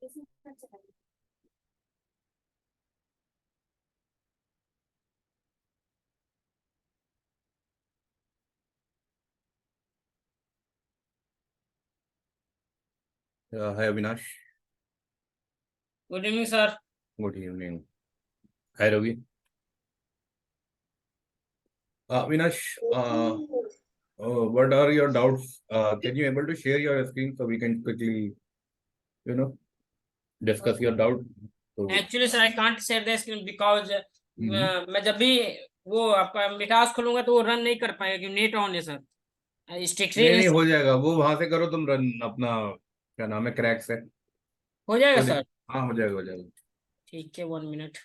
Hi Avinash. Good evening, sir. Good evening. Hi Ravi. Avinash, what are your doubts? Can you able to share your screen so we can quickly, you know, discuss your doubt? So, Actually, sir, I can't share the screen because मैं जब भी वो आपका मिटास खोलूंगा तो वो run नहीं कर पाएगा क्योंकि नेट ऑन है सर। स्ट्रिक्टली नहीं नहीं हो जाएगा, वो वहां से करो तुम रन अपना, क्या नाम है, क्रैक से हो जाएगा तो सर। हाँ हो जाएगा हो जाएगा। ठीक है, 1 minute.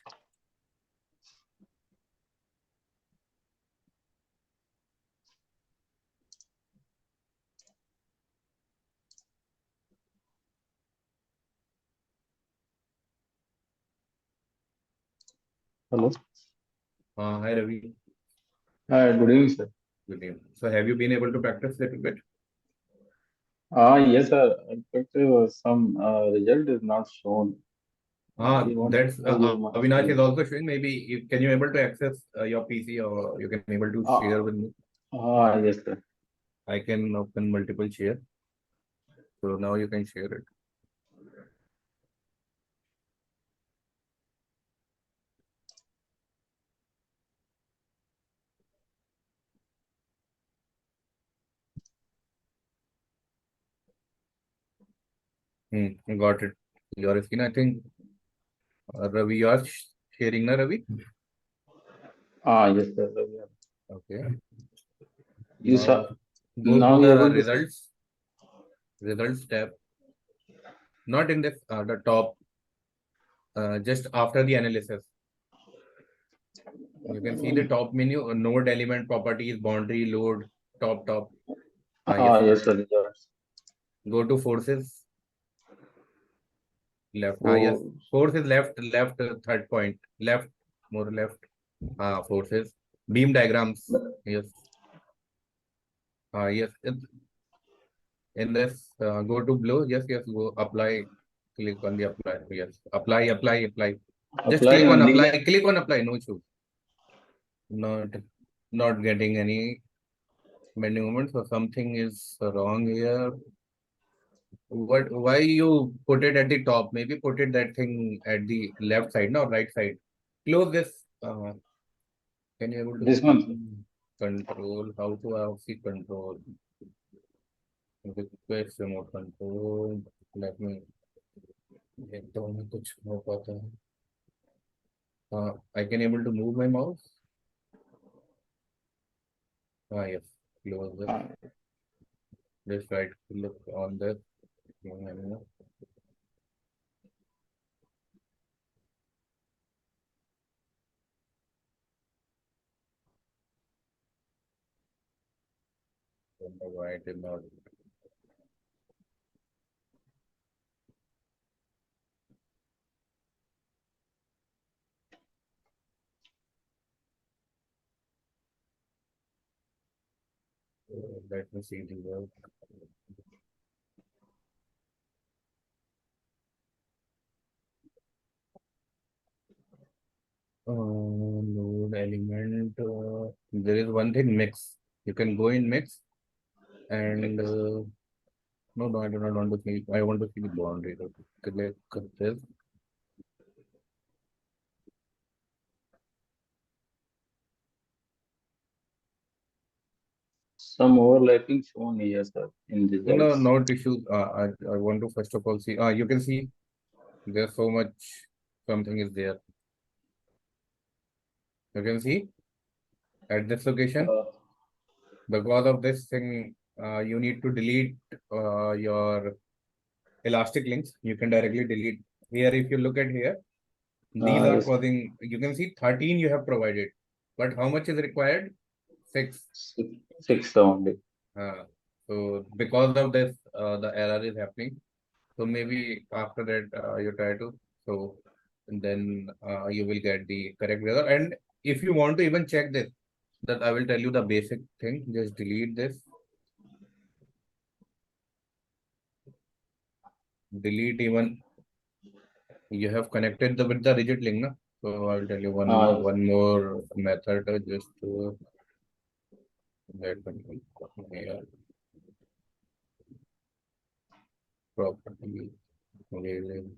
Hello. Hi Ravi. Hi, good evening, sir. Good evening. So have you been able to practice a little bit? Yes, sir. In fact, some result is not shown. I want That's to know you my Avinash is screen. also showing. Maybe can you able to access your PC or you can able to share with me? Yes, sir. I can open multiple share. So now you can share it. Got it. Your screen, I think. Ravi, you are sharing, na Ravi? Yes, sir. Okay. You saw. Now go to Now you the able to see. results tab. Not in this the top. Just after the analysis, you can see the top menu: node, element, properties, boundary, load, top. Yes. Yes, sir. Results. Go to forces. Left. Yes. Oh, Force is left, third point. Left, more left. Forces. Beam diagrams. Yes. Yes. In this, go to blue. Yes. Go apply. Click on the apply. Yes. Apply. Just apply click on only. apply. Click on apply. No choose. Not getting any bending moment. So something is wrong here. Why you put it at the top? Maybe put it that thing at the left side, no, right side. Close this. Can you able to This see one. control? How to have see control? Request remote control. Let me. एकदम में कुछ हो पाता है. I can able to move my mouse. Yes. Close this. Just right click on this. Don't know why it did not. Let me see the work. Node element. There is one thing, mix. You can go in mix and no, I do not want to see. I want to see the boundary. Click this. Some overlapping shown here, sir, in No, results. not issue. I want to first of all see. You can see there's so much something is there. You can see at this location. Because of this thing, you need to delete your elastic links. You can directly delete here. If you look at here, these are Yes, causing, you can see 13 you have provided, but how much is required? 6. six only. So because of this, the error is happening. So maybe after that, you try to, so then you will get the correct result. And if you want to even check this, that I will tell you the basic thing, just delete this. Delete even You have connected with the rigid link, na? So I'll tell you हाँ one more method, just to that one here, property, railing,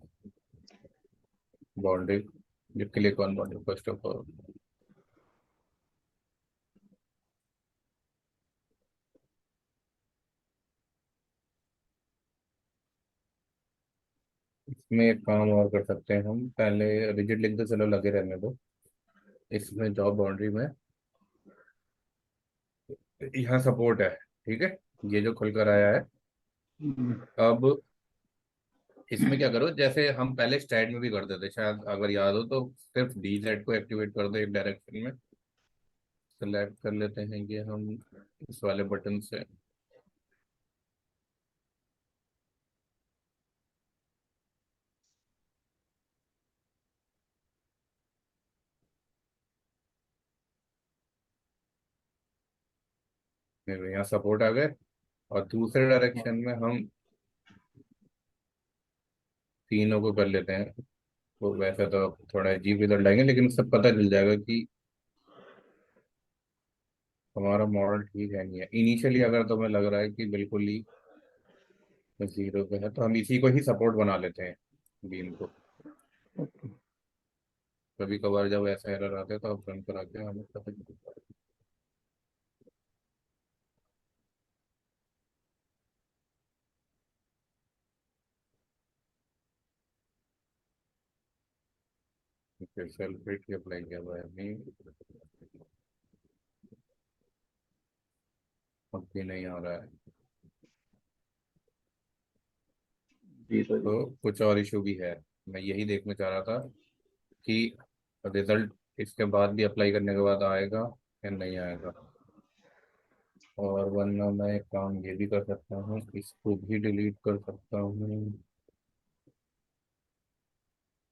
boundary. You click on boundary first of all. इसमें एक काम और कर सकते हैं हम, पहले रिजिड लिंक तो चलो लगे रहने दो, इसमें जॉब बाउंड्री में यहाँ सपोर्ट है, ठीक है, ये जो खुलकर आया है। अब इसमें क्या करो, जैसे हम पहले स्टैट में भी करते थे, शायद अगर याद हो तो सिर्फ डी जेड को एक्टिवेट कर दो एक डायरेक्शन में। सेलेक्ट कर लेते हैं ये हम इस वाले बटन से। यहाँ सपोर्ट आ गए, और दूसरे डायरेक्शन में हम तीनों को कर लेते हैं। तो वैसे तो थोड़ा अजीब रिजल्ट आएंगे, लेकिन उससे पता चल जाएगा कि हमारा मॉडल ठीक है नहीं है। इनिशियली अगर तुम्हें लग रहा है कि बिल्कुल ही जीरो पे है, तो हम इसी को ही सपोर्ट बना लेते हैं, बीम को। कभी कभार जब ऐसा एरर आते हैं तो आप रन करा के हमें पता चलता है। फिर सेल्फ रेट अप्लाई किया हुआ है नहीं, अब भी नहीं आ रहा है, जीरो तो कुछ और इशू भी है। मैं यही देखना चाह रहा था कि रिजल्ट इसके बाद भी अप्लाई करने के बाद आएगा या नहीं आएगा। और वरना मैं एक काम ये भी कर सकता हूँ, इसको भी डिलीट कर सकता हूँ।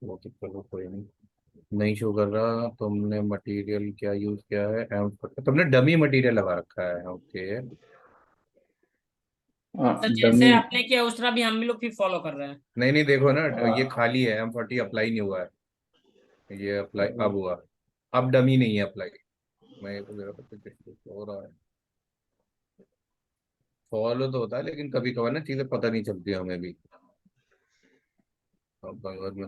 वो तो चलो कोई नहीं शो कर रहा। तुमने मटेरियल क्या यूज किया है, तुमने डमी मटेरियल लगा रखा है, ओके। सर जैसे डमी। आपने किया उस तरह भी हम भी लोग फिर फॉलो कर रहे हैं। नहीं नहीं, देखो ना, ये खाली है, M40 अप्लाई नहीं हुआ है, ये अप्लाई अब हुआ। अब डमी नहीं है अप्लाई। मैं ये तो मेरा कुछ हो रहा है, फॉलो तो होता है, लेकिन कभी कभार ना चीजें पता नहीं चलती हमें भी। अब भगवत में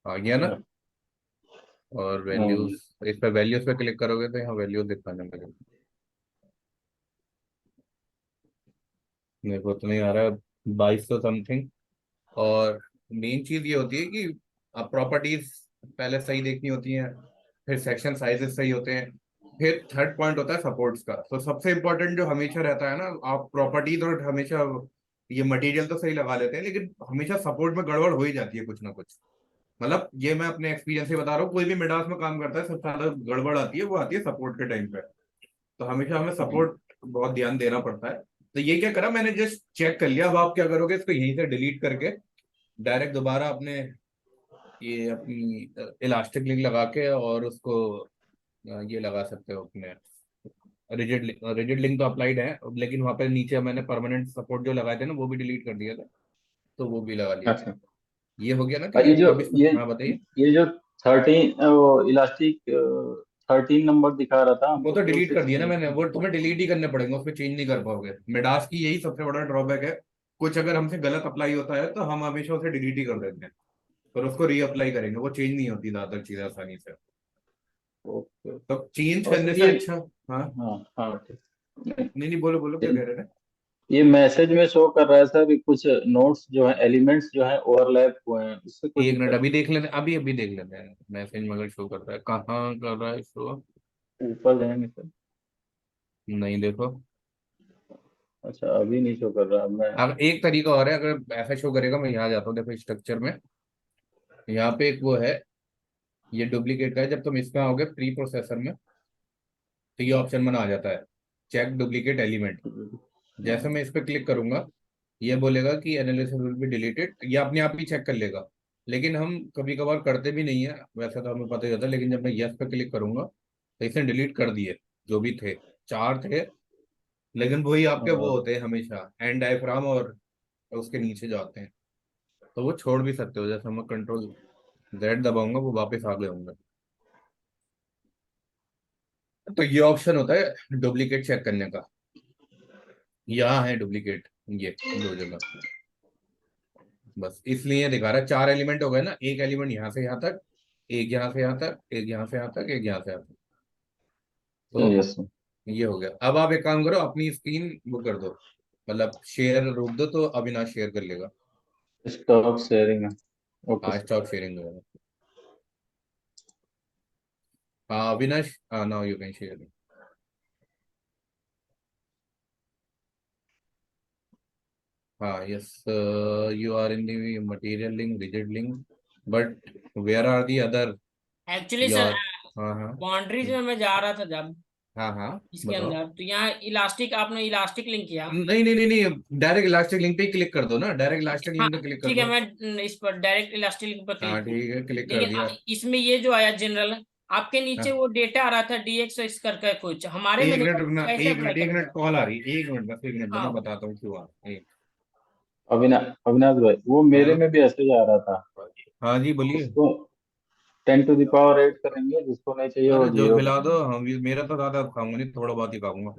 आ गया ना। और वैल्यूज, इस पर वैल्यूज पे क्लिक करोगे तो यहाँ वैल्यूज दिखाने लगे। मेरे को तो नहीं आ रहा है, 2200 समथिंग। और मेन चीज ये होती है कि आप प्रॉपर्टीज पहले सही देखनी होती हैं, फिर सेक्शन साइजेस सही होते हैं, फिर थर्ड पॉइंट होता है सपोर्ट्स का। तो सबसे इंपॉर्टेंट जो हमेशा रहता है ना, आप प्रॉपर्टीज और हमेशा ये मटेरियल तो सही लगा लेते हैं, लेकिन हमेशा सपोर्ट में गड़बड़ हो ही जाती है कुछ ना कुछ। मतलब ये मैं अपने एक्सपीरियंस से बता रहा हूँ, कोई भी मिडास में काम करता है सबसे ज्यादा गड़बड़ आती है, वो आती है सपोर्ट के टाइम पे। तो हमेशा हमें सपोर्ट बहुत ध्यान देना पड़ता है। तो ये क्या करा मैंने, जस्ट चेक कर लिया। अब आप क्या करोगे, इसको यहीं से डिलीट करके डायरेक्ट दोबारा अपने ये अपनी इलास्टिक लिंक लगा के और उसको ये लगा सकते हो अपने रिजिड लिंक तो अप्लाइड है, लेकिन वहां पे नीचे मैंने परमानेंट सपोर्ट जो लगाए थे ना, वो भी डिलीट कर दिया था, तो वो भी लगा लिया। अच्छा। ये हो गया ना और ये क्लियर। जो अब इसमें ये हाँ बताइए। ये जो 13 इलास्टिक 13 नंबर दिखा रहा था वो हमको, तो फिर डिलीट उसे कर दिया ना चेंज मैंने, वो तुम्हें डिलीट ही करने पड़ेंगे, उसमें चेंज नहीं कर पाओगे। मिडास की यही सबसे बड़ा ड्रॉबैक है, कुछ अगर हमसे गलत अप्लाई होता है तो हम हमेशा उसे डिलीट ही कर देते हैं, पर उसको रीअप्लाई करेंगे, वो चेंज नहीं होती ज्यादातर चीजें आसानी से। ओके। तो चेंज और करने सर से ये, अच्छा। हाँ, हाँ हाँ ठीक। नहीं नहीं, बोलो बोलो क्या कह रहे थे। ये मैसेज में शो कर रहा है सर कि कुछ नोट्स जो है, एलिमेंट्स जो है ओवरलैप हुए हैं, इससे कोई एक मिनट, दिक्कत अभी देख लेते हैं, अभी अभी देख लेते हैं मैसेज मगर शो कर रहा है, कहाँ कर रहा है शो। ऊपर जाएंगे सर? नहीं देखो। अच्छा, अभी नहीं शो कर रहा मैं। अब एक तरीका और है, अगर ऐसा शो करेगा, मैं यहाँ जाता हूँ, देखो स्ट्रक्चर में, यहाँ पे एक वो है, ये डुप्लीकेट का है। जब तुम इसमें आओगे प्री प्रोसेसर में, तो ये ऑप्शन बना आ जाता है, चेक डुप्लीकेट एलिमेंट। जैसे मैं इस पर क्लिक करूंगा, ये बोलेगा कि एनालिसिस विल बी डिलीटेड, ये अपने आप ही चेक कर लेगा। लेकिन हम कभी कभार करते भी नहीं है, वैसे तो हमें पता ही होता है, लेकिन जब मैं यस पे क्लिक करूंगा तो इसने डिलीट कर दिए जो भी थे, चार थे, लेकिन वही आपके वो और होते हैं हमेशा एंड डायफ्राम और उसके नीचे जाते हैं, तो वो छोड़ भी सकते हो, जैसे मैं कंट्रोल जेड दबाऊंगा वो वापस आ गए होंगे। तो ये ऑप्शन होता है डुप्लीकेट चेक करने का, यहाँ है डुप्लीकेट, ये दो जगह, बस इसलिए दिखा रहा है। चार एलिमेंट हो गए ना, एक एलिमेंट यहाँ से यहाँ तक, एक यहाँ से यहाँ तक, एक यहाँ से यहाँ तक, एक यहाँ से यहाँ तक, तो यस ये हो गया। अब आप एक काम करो, अपनी स्क्रीन वो कर दो, मतलब शेयर रोक दो, तो अविनाश शेयर कर लेगा। स्टॉप शेयरिंग है। ओके हाँ सर। स्टॉप शेयरिंग होगा। हाँ अविनाश, हाँ नाउ यू कैन शेयर। हाँ yes, you are in the material link, rigid link, but where are the other actually sir, your. हाँ हाँ। बाउंड्रीज में मैं जा रहा था जब हाँ हाँ इसके बताओ। अंदर, तो यहाँ इलास्टिक, आपने इलास्टिक लिंक किया। नहीं नहीं नहीं नहीं, डायरेक्ट इलास्टिक लिंक पे क्लिक कर दो ना, डायरेक्ट इलास्टिक हाँ लिंक पे क्लिक कर ठीक है, दो। मैं इस पर डायरेक्ट इलास्टिक लिंक पर हाँ क्लिक किया। ठीक है, क्लिक कर लेकिन दिया। इसमें ये जो आया जनरल, आपके नीचे हाँ वो डेटा आ रहा था DX इस करके कुछ, हमारे में एक नहीं मिनट था, रुकना, कैसे एक अप्लाई मिनट, एक करेंगे? मिनट, कॉल आ रही है, एक मिनट बस, एक मिनट दो, मैं हाँ बताता हूँ क्यों आ एक। अविनाश भाई, वो मेरे हाँ में भी ऐसे ही आ रहा था। हाँ जी बोलिए। जिसको 10 to the power 8 करेंगे, जिसको नहीं चाहिए वो अरे जो जीरो खिला करेंगे। दो, हम मेरा तो ज्यादा खाऊंगा नहीं, थोड़ा बहुत ही खाऊंगा,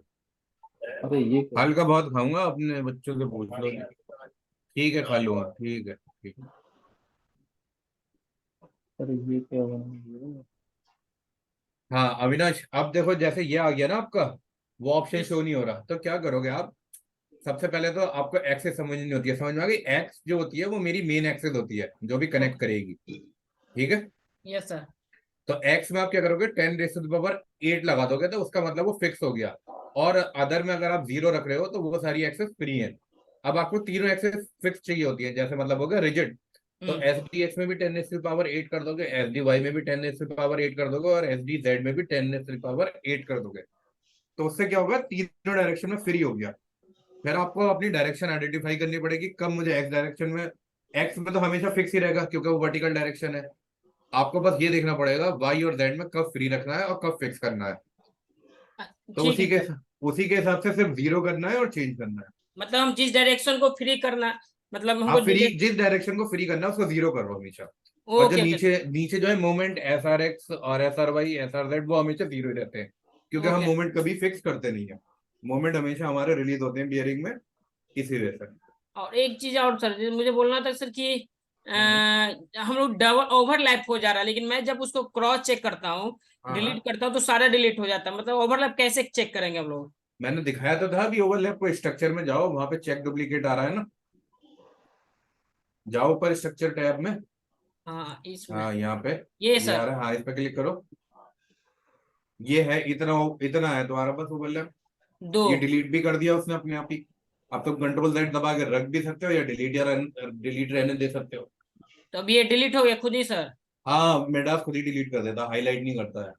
अरे ये क्या? हल्का बहुत खाऊंगा, अपने बच्चों से पूछ लो। ठीक है खा लूंगा, ठीक है ठीक है। अरे ये क्या बना? हाँ अविनाश, अब देखो जैसे ये आ गया ना आपका, वो ऑप्शन यस। शो नहीं हो रहा, तो क्या करोगे आप? सबसे पहले तो आपको एक्सेस समझनी होती है, समझ में आ गई? एक्स जो होती है वो मेरी मेन एक्सेस होती है, जो भी कनेक्ट ओके। करेगी, ठीक है। Yes sir. तो एक्स में आप क्या करोगे, 10⁻⁸ लगा दोगे, तो उसका मतलब वो फिक्स हो गया। और अदर में अगर आप जीरो रख रहे हो तो वो सारी एक्सेस फ्री है। अब आपको तीनों एक्सेस फिक्स चाहिए होती है, जैसे मतलब हो गया रिजिड, तो हम्म। एस डी एक्स में भी 10⁸ कर दोगे, एस डी वाई में भी 10⁸ कर दोगे, और एस डी जेड में भी 10⁸ कर दोगे। तो उससे क्या होगा, तीनों डायरेक्शन में फ्री हो गया। फिर आपको अपनी डायरेक्शन आइडेंटिफाई करनी पड़ेगी, कब मुझे एक्स डायरेक्शन में, एक्स में तो हमेशा फिक्स ही रहेगा क्योंकि वो वर्टिकल डायरेक्शन है। आपको बस ये देखना पड़ेगा वाई और जेड में कब फ्री रखना है और कब फिक्स करना है। तो ठीक है सर। उसी के हिसाब से सिर्फ जीरो करना है और चेंज करना है। मतलब हम जिस डायरेक्शन को फ्री करना, मतलब हमको आप फ्री, जिस डायरेक्शन को फ्री करना है उसको जीरो करो हमेशा। और जो ओके ओके नीचे नीचे जो है मोमेंट एस आर एक्स और S R Y S R Z, वो हमेशा जीरो ही रहते हैं, क्योंकि हम ओके। मोमेंट कभी फिक्स करते नहीं है। मोमेंट हमेशा हमारे रिलीज होते हैं बियरिंग में, इसी वजह से। और एक चीज और सर, जो मुझे बोलना था सर कि हम्म। हम लोग डबल ओवरलैप हो जा रहा है, लेकिन मैं जब उसको क्रॉस चेक करता हूँ, हाँ डिलीट हाँ, करता हूँ, तो सारा डिलीट हो जाता है। मतलब ओवरलैप कैसे चेक करेंगे हम लोग? मैंने दिखाया तो था अभी, ओवरलैप को स्ट्रक्चर में जाओ, वहां पे चेक डुप्लीकेट आ रहा है ना, जाओ ऊपर स्ट्रक्चर टैब में। हाँ इसमें। हाँ यहाँ पे ये ये आ सर। रहा है, हाँ इस पे क्लिक करो। ये है इतना, इतना है तुम्हारा पास ओवरलैप। दो। ये डिलीट भी कर दिया उसने अपने आप ही। आप तो कंट्रोल जेड दबा के रख भी सकते हो, या डिलीट या डिलीट रहने दे सकते हो। तो अब ये डिलीट हो गया खुद ही सर? हाँ मेडास खुद ही डिलीट कर देता, हाईलाइट नहीं करता है,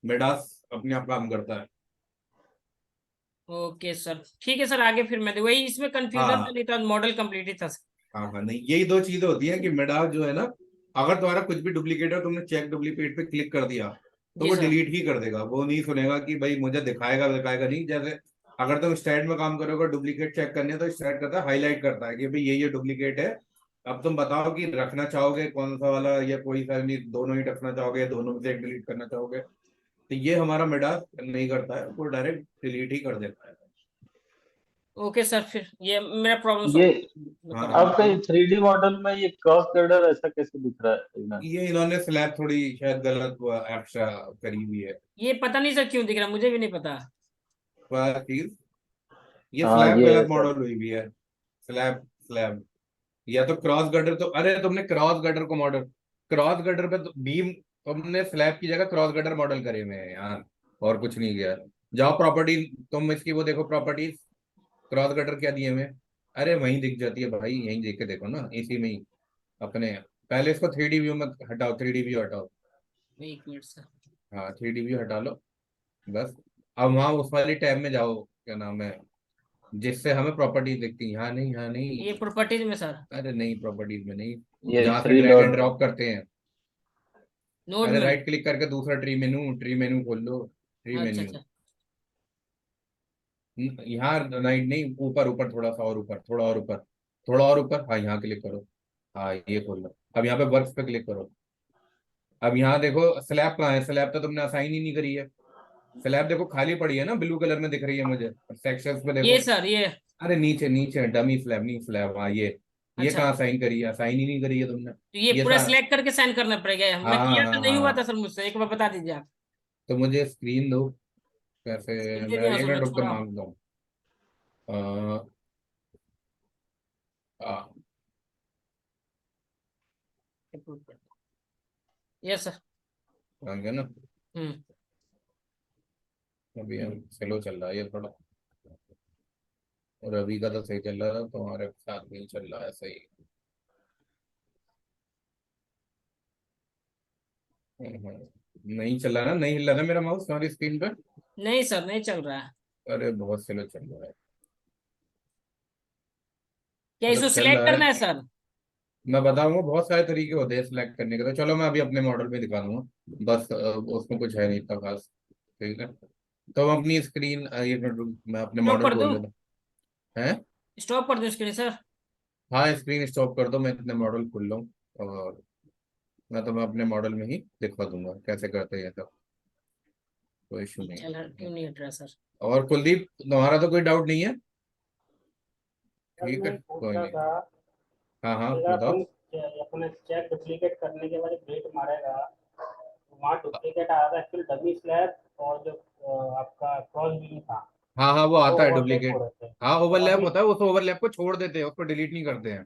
मेडास अपने आप काम करता है। ओके सर, ठीक है सर, आगे फिर मैं वही इसमें कंफ्यूजन था, हाँ नहीं तो मॉडल कंप्लीट ही था सर। हाँ हाँ, नहीं यही दो चीजें होती हैं कि मेडास जो है ना, अगर तुम्हारा कुछ भी डुप्लीकेट है, तुमने चेक डुप्लीकेट पे क्लिक कर दिया, तो जी वो सर। डिलीट ही कर देगा, वो नहीं सुनेगा कि भाई मुझे दिखाएगा दिखाएगा नहीं। जैसे अगर तुम स्टैट में काम करोगे, डुप्लीकेट चेक करने, तो स्टैट करता है, हाईलाइट करता है कि भाई ये डुप्लीकेट है। अब तुम बताओ कि रखना चाहोगे कौन सा वाला, या कोई सा नहीं, दोनों ही रखना चाहोगे, दोनों में से एक डिलीट करना चाहोगे, तो ये हमारा मेडास नहीं करता है, वो डायरेक्ट डिलीट ही कर देता है। ओके सर, फिर ये मेरा प्रॉब्लम ये सॉल्व हाँ करेंगे। हाँ आपका ये 3D मॉडल में ये क्रॉस गर्डर ऐसा कैसे दिख रहा है इधर? ये इन्होंने स्लैब थोड़ी शायद गलत एक्स्ट्रा करी हुई है, ये पता नहीं सर क्यों दिख रहा, मुझे भी नहीं पता। वह चीज, ये हाँ स्लैब ये गलत ऐसा। मॉडल हुई भी है। स्लैब स्लैब, या तो क्रॉस गटर, तो अरे तुमने क्रॉस गटर को मॉडल, क्रॉस गटर पे तो बीम, तुमने स्लैब की जगह क्रॉस गटर मॉडल करे हुए हैं यार, और कुछ नहीं किया। जाओ प्रॉपर्टी, तुम इसकी वो देखो प्रॉपर्टीज, क्रॉस गटर क्या दिए हुए हैं। अरे वहीं दिख जाती है भाई, यहीं देख के देखो ना, इसी में ही अपने। पहले इसको 3D व्यू में हटाओ, 3D व्यू हटाओ। एक मिनट सर। हाँ 3D व्यू हटा लो बस। अब वहाँ उस वाली टैब में जाओ, क्या नाम है, जिससे हमें प्रॉपर्टीज दिखती है, हाँ नहीं हाँ नहीं, ये प्रॉपर्टीज में सर? अरे नहीं प्रॉपर्टीज में नहीं, ये जहाँ से थ्री ड्रैग एंड डॉट में। ड्रॉप करते हैं। नोड अरे में? राइट क्लिक करके दूसरा ट्री मेनू खोल लो, ट्री अच्छा मेन्यू। अच्छा। यहाँ राइट नहीं, ऊपर ऊपर, थोड़ा सा और ऊपर, थोड़ा और ऊपर, थोड़ा और ऊपर, हाँ यहाँ क्लिक करो। हाँ ये खोल लो। अब यहाँ पे वर्क्स पे क्लिक करो। अब यहाँ देखो स्लैब कहाँ है, स्लैब तो तुमने असाइन ही नहीं करी है। स्लैब देखो खाली पड़ी है ना, ब्लू कलर में दिख रही है मुझे, सेक्शंस पे देखो। ये सर ये। अरे नीचे नीचे डमी स्लैब, नहीं स्लैब, हाँ ये अच्छा, कहाँ साइन करी है, साइन ही नहीं करी है तुमने। तो ये ये पूरा सा सिलेक्ट करके साइन करना पड़ेगा? मैं हाँ किया हाँ तो नहीं हुआ था हाँ। सर मुझसे, एक बार बता दीजिए आप। तो मुझे स्क्रीन दो। कैसे? स्क्रीन दे मैं दिया एक सर, मिनट मैं रुक कर छोड़ा हूँ। मांगता हूँ। अ, आ, यस सर। मांगे ना। हम्म। अभी हम स्लो चल रहा है ये थोड़ा, रवि का तो सही चल रहा था, तुम्हारे साथ नहीं चल रहा है सही। नहीं चल रहा ना, नहीं हिल रहा ना मेरा माउस तुम्हारी स्क्रीन पे। नहीं सर, नहीं चल रहा है। अरे बहुत स्लो चल रहा है। क्या इसको मतलब चल सिलेक्ट रहा है। करना है सर? मैं बताऊंगा, बहुत सारे तरीके होते हैं सिलेक्ट करने के, तो चलो मैं अभी अपने मॉडल में दिखा दूंगा। बस उसमें कुछ है नहीं इतना खास। ठीक है। तो हम अपनी स्क्रीन ये मैं अपने स्टॉप मॉडल कर खोल दूं? लेता हूँ। हैं? स्टॉप कर दूं स्क्रीन सर? हाँ स्क्रीन स्टॉप कर दो, मैं अपने मॉडल खोल लूँ। और मैं अपने मॉडल में ही दिखा दूंगा कैसे करते हैं ये सब। कोई इशू ये नहीं चल है। क्यों नहीं हट रहा सर? और कुलदीप, तुम्हारा तो कोई डाउट नहीं है? सर ठीक है मैं पूछ कोई रहा नहीं। था, हाँ हाँ अगर बताओ। अपन अपने चेक डुप्लीकेट करने के बाद डेट मारेगा तो वहाँ डुप्लीकेट आ रहा था एक्चुअली डमी स्लैब, और जो आपका क्रॉस बिन था हाँ हाँ वो वो आता है ओवरलैप हो डुप्लीकेट। रहे थे। हाँ तो ओवरलैप अभी होता है, उस ओवरलैप को छोड़ देते हैं, उसको डिलीट नहीं करते हैं।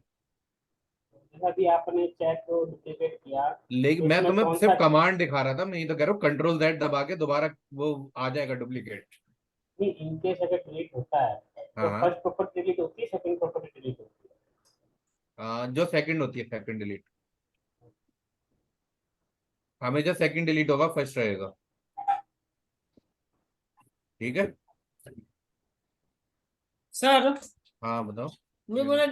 जैसा भी आपने चेक को डुप्लीकेट किया लेकिन तो मैं इसमें तुम्हें कौन सिर्फ सा, कमांड दिखा रहा था, मैं ये तो कह रहा हूँ कंट्रोल Z दबा के दोबारा वो आ जाएगा डुप्लीकेट। नहीं इनकेस अगर डिलीट होता है हाँ तो हाँ। फर्स्ट प्रॉपर्टी डिलीट होती है, सेकंड प्रॉपर्टी डिलीट होती है? जो सेकंड होती है, सेकंड डिलीट। हमेशा सेकंड डिलीट होगा, फर्स्ट रहेगा। ठीक है। सर हाँ बताओ। मैं बोला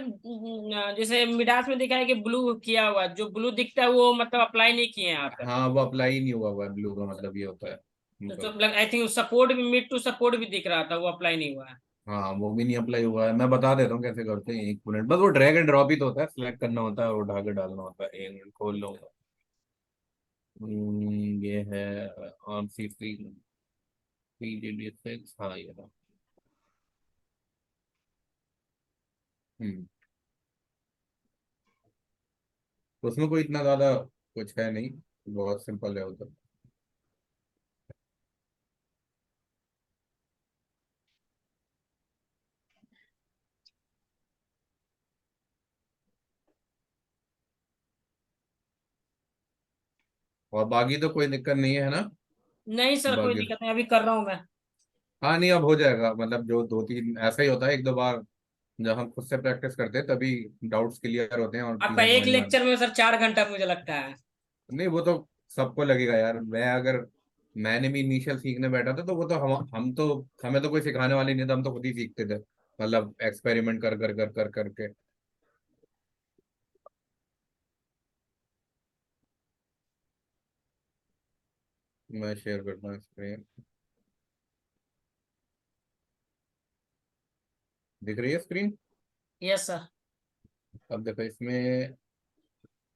जैसे मिडास में दिखा है कि ब्लू किया हुआ, जो ब्लू दिखता है वो मतलब अप्लाई नहीं किए हैं यहाँ पे। हाँ वो अप्लाई नहीं हुआ हुआ है, ब्लू का मतलब ये होता है। तो मतलब आई थिंक सपोर्ट भी, मिड टू सपोर्ट भी दिख रहा था, वो अप्लाई नहीं हुआ है। हाँ वो भी नहीं अप्लाई हुआ है, मैं बता देता हूँ कैसे करते हैं, एक मिनट बस, वो ड्रैग एंड ड्रॉप ही तो होता है, सिलेक्ट करना होता है और उठा के डालना होता है। एक मिनट खोल लो। ये है ऑन सी थ्री PGD6, हाँ ये रहा। हम्म। उसमें कोई इतना ज्यादा कुछ है नहीं, बहुत सिंपल है उधर। और बाकी तो कोई दिक्कत नहीं है ना? नहीं सर, कोई बाकी दिक्कत नहीं, अभी कर रहा हूँ मैं। हाँ नहीं, अब हो जाएगा, मतलब जो दो तीन ऐसा ही होता है, एक दो बार जब हम खुद से प्रैक्टिस करते हैं तभी डाउट्स क्लियर होते हैं और आपका चीजें एक समझ में आती लेक्चर में सर 4 घंटा मुझे लगता है। नहीं वो तो सबको लगेगा यार, मैं अगर मैंने भी इनिशियल सीखने बैठा था तो वो तो हम तो, हमें तो कोई सिखाने वाले नहीं था, हम तो खुद ही सीखते थे, मतलब एक्सपेरिमेंट कर कर कर कर करके। मैं शेयर करता हूँ स्क्रीन, दिख रही है स्क्रीन? Yes sir. अब देखो इसमें,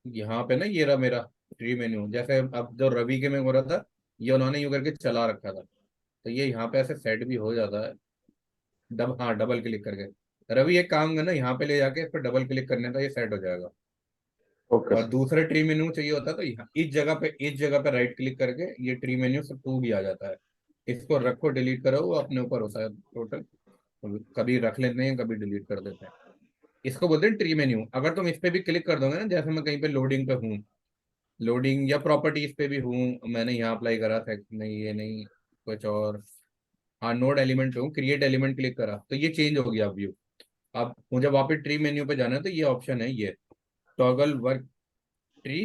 यहाँ पे ना ये रहा मेरा ट्री मेन्यू, जैसे अब जो रवि के में हो रहा था, ये उन्होंने यूं करके चला रखा था, तो ये यहाँ पे ऐसे सेट भी हो जाता है। हाँ डबल क्लिक करके, रवि एक काम करना, यहाँ पे ले जाके इस पर डबल क्लिक करने का, ये सेट हो जाएगा। ओके और सर। दूसरा ट्री मेन्यू चाहिए होता है तो यहाँ इस जगह पे राइट क्लिक करके ये ट्री मेन्यू सब टू भी आ जाता है। इसको रखो, डिलीट करो, वो अपने ऊपर होता है टोटल। कभी रख लेते हैं, कभी डिलीट कर देते हैं। इसको बोलते हैं ट्री मेन्यू। अगर तुम इस पे भी क्लिक कर दोगे ना, जैसे मैं कहीं पे लोडिंग पे हूँ, लोडिंग या प्रॉपर्टीज पे भी हूँ, मैंने यहाँ अप्लाई करा था, नहीं ये नहीं, कुछ और, हाँ नोड एलिमेंट पे हूँ, क्रिएट एलिमेंट क्लिक करा तो ये चेंज हो गया व्यू। अब मुझे वापस ट्री मेन्यू पे जाना है तो ये ऑप्शन है, ये toggle work tree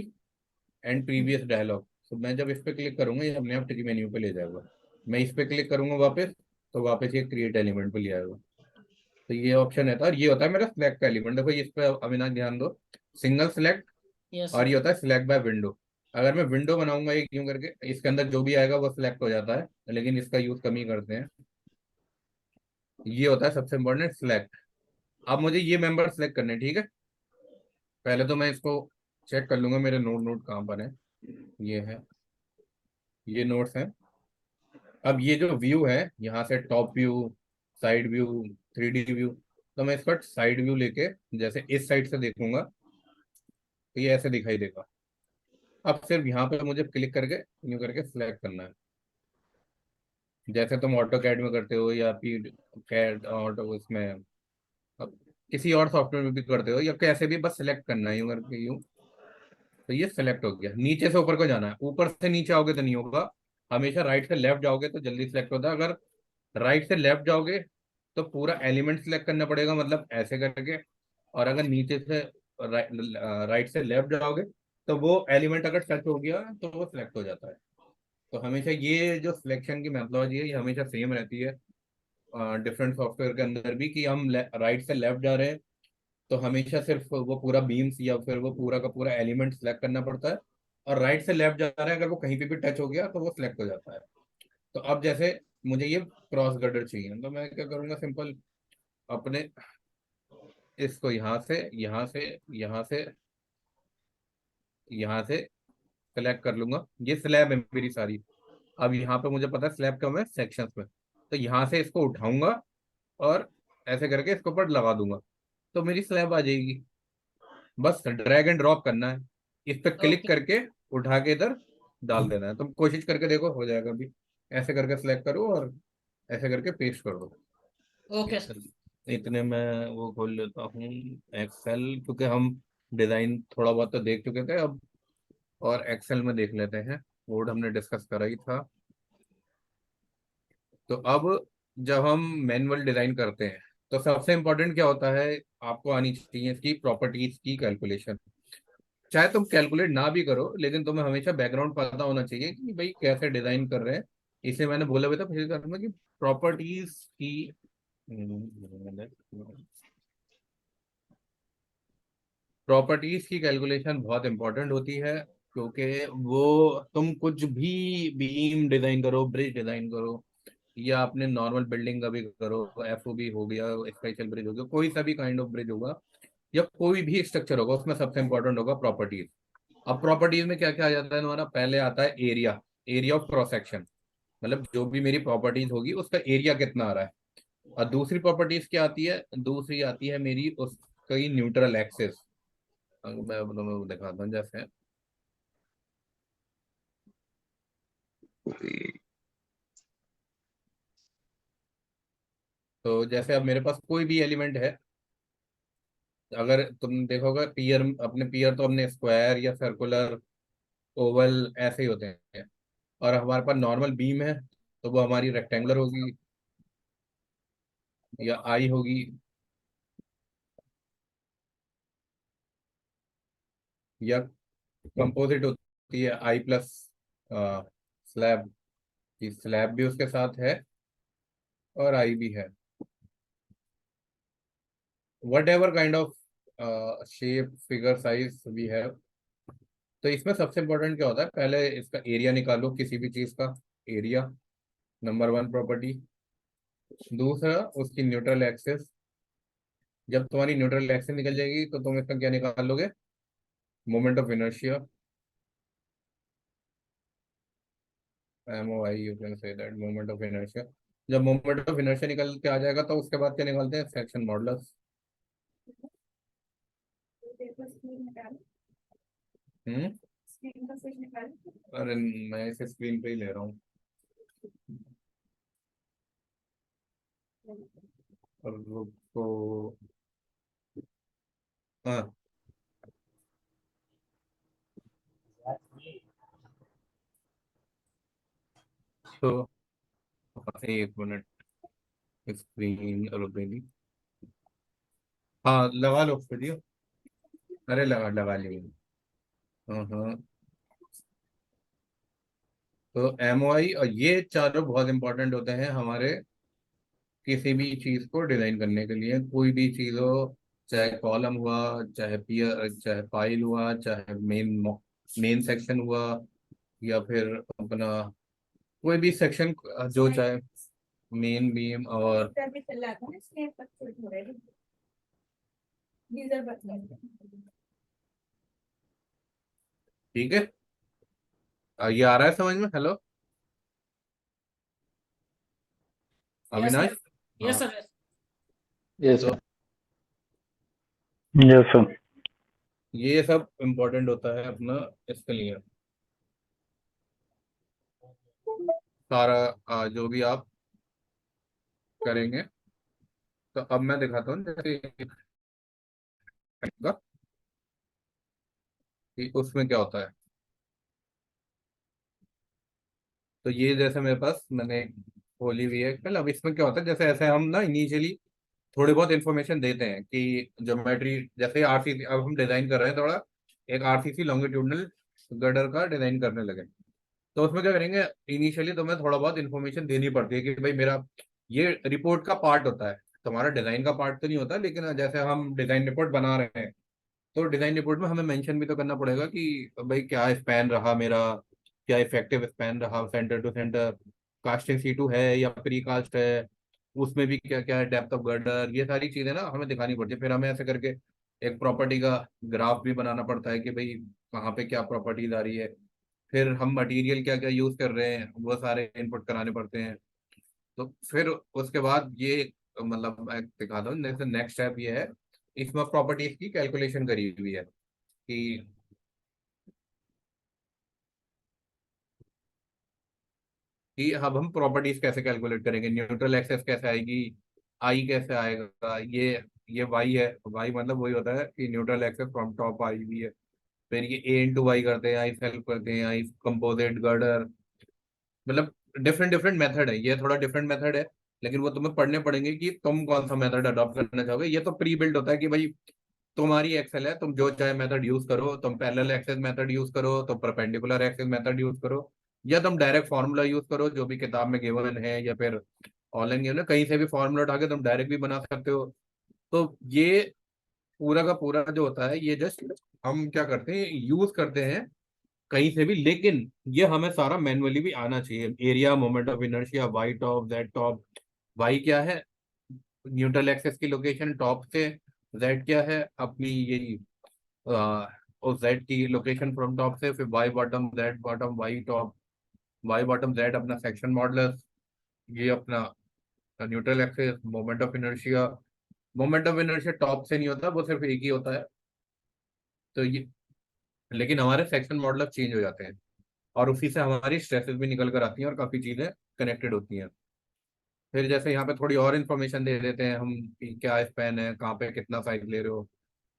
and previous dialog. तो मैं जब इस पे क्लिक करूंगा ये अपने आप ट्री मेन्यू पे ले जाएगा। मैं इस पे क्लिक करूंगा वापस, तो वापस ये क्रिएट एलिमेंट पे ले आएगा। तो ये ऑप्शन है, और ये होता है मेरा सिलेक्ट का एलिमेंट। देखो इस पे अविनाश ध्यान दो, सिंगल सिलेक्ट, यस और सर। ये होता है सिलेक्ट बाय विंडो। अगर मैं विंडो बनाऊंगा ये क्यों करके, इसके अंदर जो भी आएगा वो सिलेक्ट हो जाता है, लेकिन इसका यूज कम ही करते हैं। ये होता है सबसे इम्पोर्टेंट सिलेक्ट। अब मुझे ये मेंबर सिलेक्ट करने हैं, ठीक है। पहले तो मैं इसको चेक कर लूंगा मेरे नोट नोट कहाँ पर है। ये है, ये नोट्स हैं। अब ये जो व्यू है, यहाँ से top view, side view, 3D view, तो मैं इसका साइड व्यू लेके जैसे इस साइड से देखूंगा तो ये ऐसे दिखाई देगा। अब सिर्फ यहाँ पे मुझे क्लिक करके न्यू करके सिलेक्ट करना है, जैसे तुम ऑटो कैड में करते हो या फिर कैड ऑटो उसमें, अब किसी और सॉफ्टवेयर में भी करते हो, या कैसे भी बस सिलेक्ट करना है यूं करके यूं। तो ये सिलेक्ट हो गया। नीचे से ऊपर को जाना है, ऊपर से नीचे आओगे तो नहीं होगा। हमेशा राइट से लेफ्ट जाओगे तो जल्दी सिलेक्ट होता है। अगर राइट से लेफ्ट जाओगे तो पूरा एलिमेंट सिलेक्ट करना पड़ेगा, मतलब ऐसे करके। और अगर नीचे से राइट से लेफ्ट जाओगे तो वो एलिमेंट अगर टच हो गया तो वो सिलेक्ट हो जाता है। तो हमेशा ये जो सिलेक्शन की मेथोडोलॉजी है ये हमेशा सेम रहती है डिफरेंट सॉफ्टवेयर के अंदर भी, कि हम राइट से लेफ्ट जा रहे हैं तो हमेशा सिर्फ वो पूरा बीम्स या फिर वो पूरा का पूरा एलिमेंट सेलेक्ट करना पड़ता है। और राइट से लेफ्ट जा रहे हैं, अगर वो कहीं पे भी टच हो गया तो वो सिलेक्ट हो जाता है। तो अब जैसे मुझे ये क्रॉस गर्डर चाहिए तो मैं क्या करूंगा, सिंपल अपने इसको यहाँ से सेलेक्ट कर लूंगा। ये स्लैब है मेरी सारी। अब यहाँ पे मुझे पता है स्लैब कम है सेक्शंस में, तो यहाँ से इसको उठाऊंगा और ऐसे करके इसके ऊपर लगा दूंगा तो मेरी स्लैब आ जाएगी। बस ड्रैग एंड ड्रॉप करना है, इस पर क्लिक ओके करके उठा के इधर डाल देना है। तुम कोशिश करके देखो, हो जाएगा अभी। ऐसे करके सिलेक्ट करो और ऐसे करके पेस्ट कर दो। Okay sir. इतने में वो खोल लेता हूँ एक्सेल, क्योंकि हम डिजाइन थोड़ा बहुत तो देख चुके थे अब, और एक्सेल में देख लेते हैं। कोड हमने डिस्कस करा ही था। तो अब जब हम मैनुअल डिजाइन करते हैं तो सबसे इम्पोर्टेंट क्या होता है, आपको आनी चाहिए इसकी प्रॉपर्टीज की कैलकुलेशन। चाहे तुम कैलकुलेट ना भी करो लेकिन तुम्हें हमेशा बैकग्राउंड पता होना चाहिए कि भाई कैसे डिजाइन कर रहे हैं। इसे मैंने बोला भी था पिछले क्लास में कि प्रॉपर्टीज की प्रॉपर्टीज की कैलकुलेशन बहुत इंपॉर्टेंट होती है, क्योंकि वो तुम कुछ भी बीम डिजाइन करो, ब्रिज डिजाइन करो, या अपने नॉर्मल बिल्डिंग का भी करो, एफओबी हो गया, स्पेशल ब्रिज हो गया, कोई सा भी काइंड ऑफ ब्रिज होगा या कोई भी स्ट्रक्चर होगा, उसमें सबसे इंपॉर्टेंट होगा प्रॉपर्टीज। अब प्रॉपर्टीज में क्या क्या आ जाता है तुम्हारा, पहले आता है area, area of cross section, मतलब जो भी मेरी प्रॉपर्टीज होगी उसका एरिया कितना आ रहा है। और दूसरी प्रॉपर्टीज क्या आती है, दूसरी आती है मेरी उसकी न्यूट्रल एक्सिस। मैं तुम्हें दिखाता हूँ जैसे, तो जैसे अब मेरे पास कोई भी एलिमेंट है, अगर तुम देखोगे पियर, अपने पियर तो अपने स्क्वायर या सर्कुलर, ओवल ऐसे ही होते हैं। और हमारे पास नॉर्मल बीम है तो वो हमारी रेक्टेंगुलर होगी या आई होगी, या कंपोजिट होती है आई प्लस स्लैब। स्लैब भी उसके साथ है और आई भी है, whatever kind of shape figure size we have. तो इसमें सबसे इंपॉर्टेंट क्या होता है, पहले इसका एरिया निकालो किसी भी चीज का, एरिया नंबर वन प्रॉपर्टी। दूसरा उसकी न्यूट्रल एक्सिस, जब तुम्हारी न्यूट्रल एक्सिस निकल जाएगी तो तुम इसका क्या निकाल लोगे, moment of inertia, MOI you can say that, moment of inertia. जब मोमेंट ऑफ इनर्शिया निकल के आ जाएगा तो उसके बाद क्या निकालते हैं, सेक्शन मॉडुलस। हम्म, अरे मैं इसे स्क्रीन पे ही ले रहा हूँ। और रुको, हाँ तो एक मिनट, स्क्रीन रुक गई। हाँ लगा लो वीडियो, अरे लगा लगा लिया। हाँ हाँ, तो MOI और ये चारों बहुत इंपॉर्टेंट होते हैं हमारे किसी भी चीज को डिजाइन करने के लिए। कोई भी चीज हो, चाहे कॉलम हुआ, चाहे पियर, चाहे फाइल हुआ, चाहे मेन सेक्शन हुआ, या फिर अपना कोई भी सेक्शन जो चाहे, मेन बीम और ठीक है। ये आ रहा है समझ में? Hello yes Avinash. Sir, yes हाँ सर, यस तो सर। Yes sir. ये सब इम्पोर्टेंट होता है अपना इसके लिए। सारा जो भी आप करेंगे, तो अब मैं दिखाता हूँ जैसे का कि उसमें क्या होता है। तो ये जैसे मेरे पास मैंने खोली हुई है कल। अब इसमें क्या होता है, जैसे ऐसे हम ना इनिशियली थोड़ी बहुत इन्फॉर्मेशन देते हैं कि ज्योमेट्री, जैसे आरसीसी अब हम डिजाइन कर रहे हैं थोड़ा, एक आरसीसी लॉन्गिट्यूडनल गर्डर का डिजाइन करने लगे। तो उसमें क्या करेंगे, इनिशियली तो मैं थोड़ा बहुत इन्फॉर्मेशन देनी पड़ती है कि भाई मेरा ये रिपोर्ट का पार्ट होता है, तुम्हारा डिजाइन का पार्ट तो नहीं होता, लेकिन जैसे हम डिजाइन रिपोर्ट बना रहे हैं तो डिजाइन रिपोर्ट में हमें मेंशन भी तो करना पड़ेगा कि भाई क्या स्पैन रहा मेरा, क्या इफेक्टिव स्पैन रहा centre to centre, casting C2 है या प्री कास्ट है, उसमें भी क्या क्या है, डेप्थ ऑफ गर्डर, ये सारी चीजें ना हमें दिखानी पड़ती है। फिर हमें ऐसे करके एक प्रॉपर्टी का ग्राफ भी बनाना पड़ता है कि भाई कहाँ पे क्या प्रॉपर्टीज आ रही है। फिर हम मटेरियल क्या क्या यूज कर रहे हैं वो सारे इनपुट कराने पड़ते हैं। तो फिर उसके बाद ये मतलब मैं दिखाता हूँ, जैसे नेक्स्ट स्टेप ये है, इसमें प्रॉपर्टीज की कैलकुलेशन करी हुई है कि अब हम प्रॉपर्टीज कैसे कैलकुलेट करेंगे, न्यूट्रल एक्सेस कैसे आएगी, आई कैसे आएगा। ये वाई है, वाई मतलब वही होता है कि neutral axis from top I हुई है। फिर ये A into Y करते हैं, आई सेल्फ करते हैं, आई कंपोजिट गर्डर, मतलब डिफरेंट डिफरेंट मेथड है। ये थोड़ा डिफरेंट मेथड है, लेकिन वो तुम्हें पढ़ने पड़ेंगे कि तुम कौन सा मेथड अडॉप्ट करना चाहोगे। ये तो प्री बिल्ड होता है कि भाई तुम्हारी एक्सेल है, तुम जो चाहे मेथड यूज करो, तुम पैरेलल एक्सेस मेथड यूज करो, तुम परपेंडिकुलर एक्सेस मेथड यूज करो, या तुम डायरेक्ट फार्मूला यूज करो जो भी किताब में गिवन है, या फिर ऑनलाइन गिवन है, कहीं से भी फार्मूला उठा के तुम डायरेक्ट भी बना सकते हो। तो ये पूरा का पूरा जो होता है ये जस्ट हम क्या करते हैं, यूज करते हैं कहीं से भी, लेकिन ये हमें सारा मैनुअली भी आना चाहिए। Area, moment of inertia, Y top, Z top. Y क्या है, न्यूट्रल एक्सेस की लोकेशन टॉप से, जेड क्या है अपनी यही और जेड की लोकेशन फ्रॉम टॉप से, फिर Y bottom, Z bottom, Y top, Y bottom, Z अपना सेक्शन मॉडुलस, ये अपना neutral axis, moment of inertia. Moment of inertia top से नहीं होता, वो सिर्फ एक ही होता है। तो ये, लेकिन हमारे सेक्शन मॉडुलस चेंज हो जाते हैं और उसी से हमारी स्ट्रेसेस भी निकल कर आती हैं और काफी चीजें कनेक्टेड होती हैं। फिर जैसे यहाँ पे थोड़ी और इन्फॉर्मेशन दे देते हैं हम कि क्या स्पैन है, कहाँ पे कितना साइज ले रहे हो,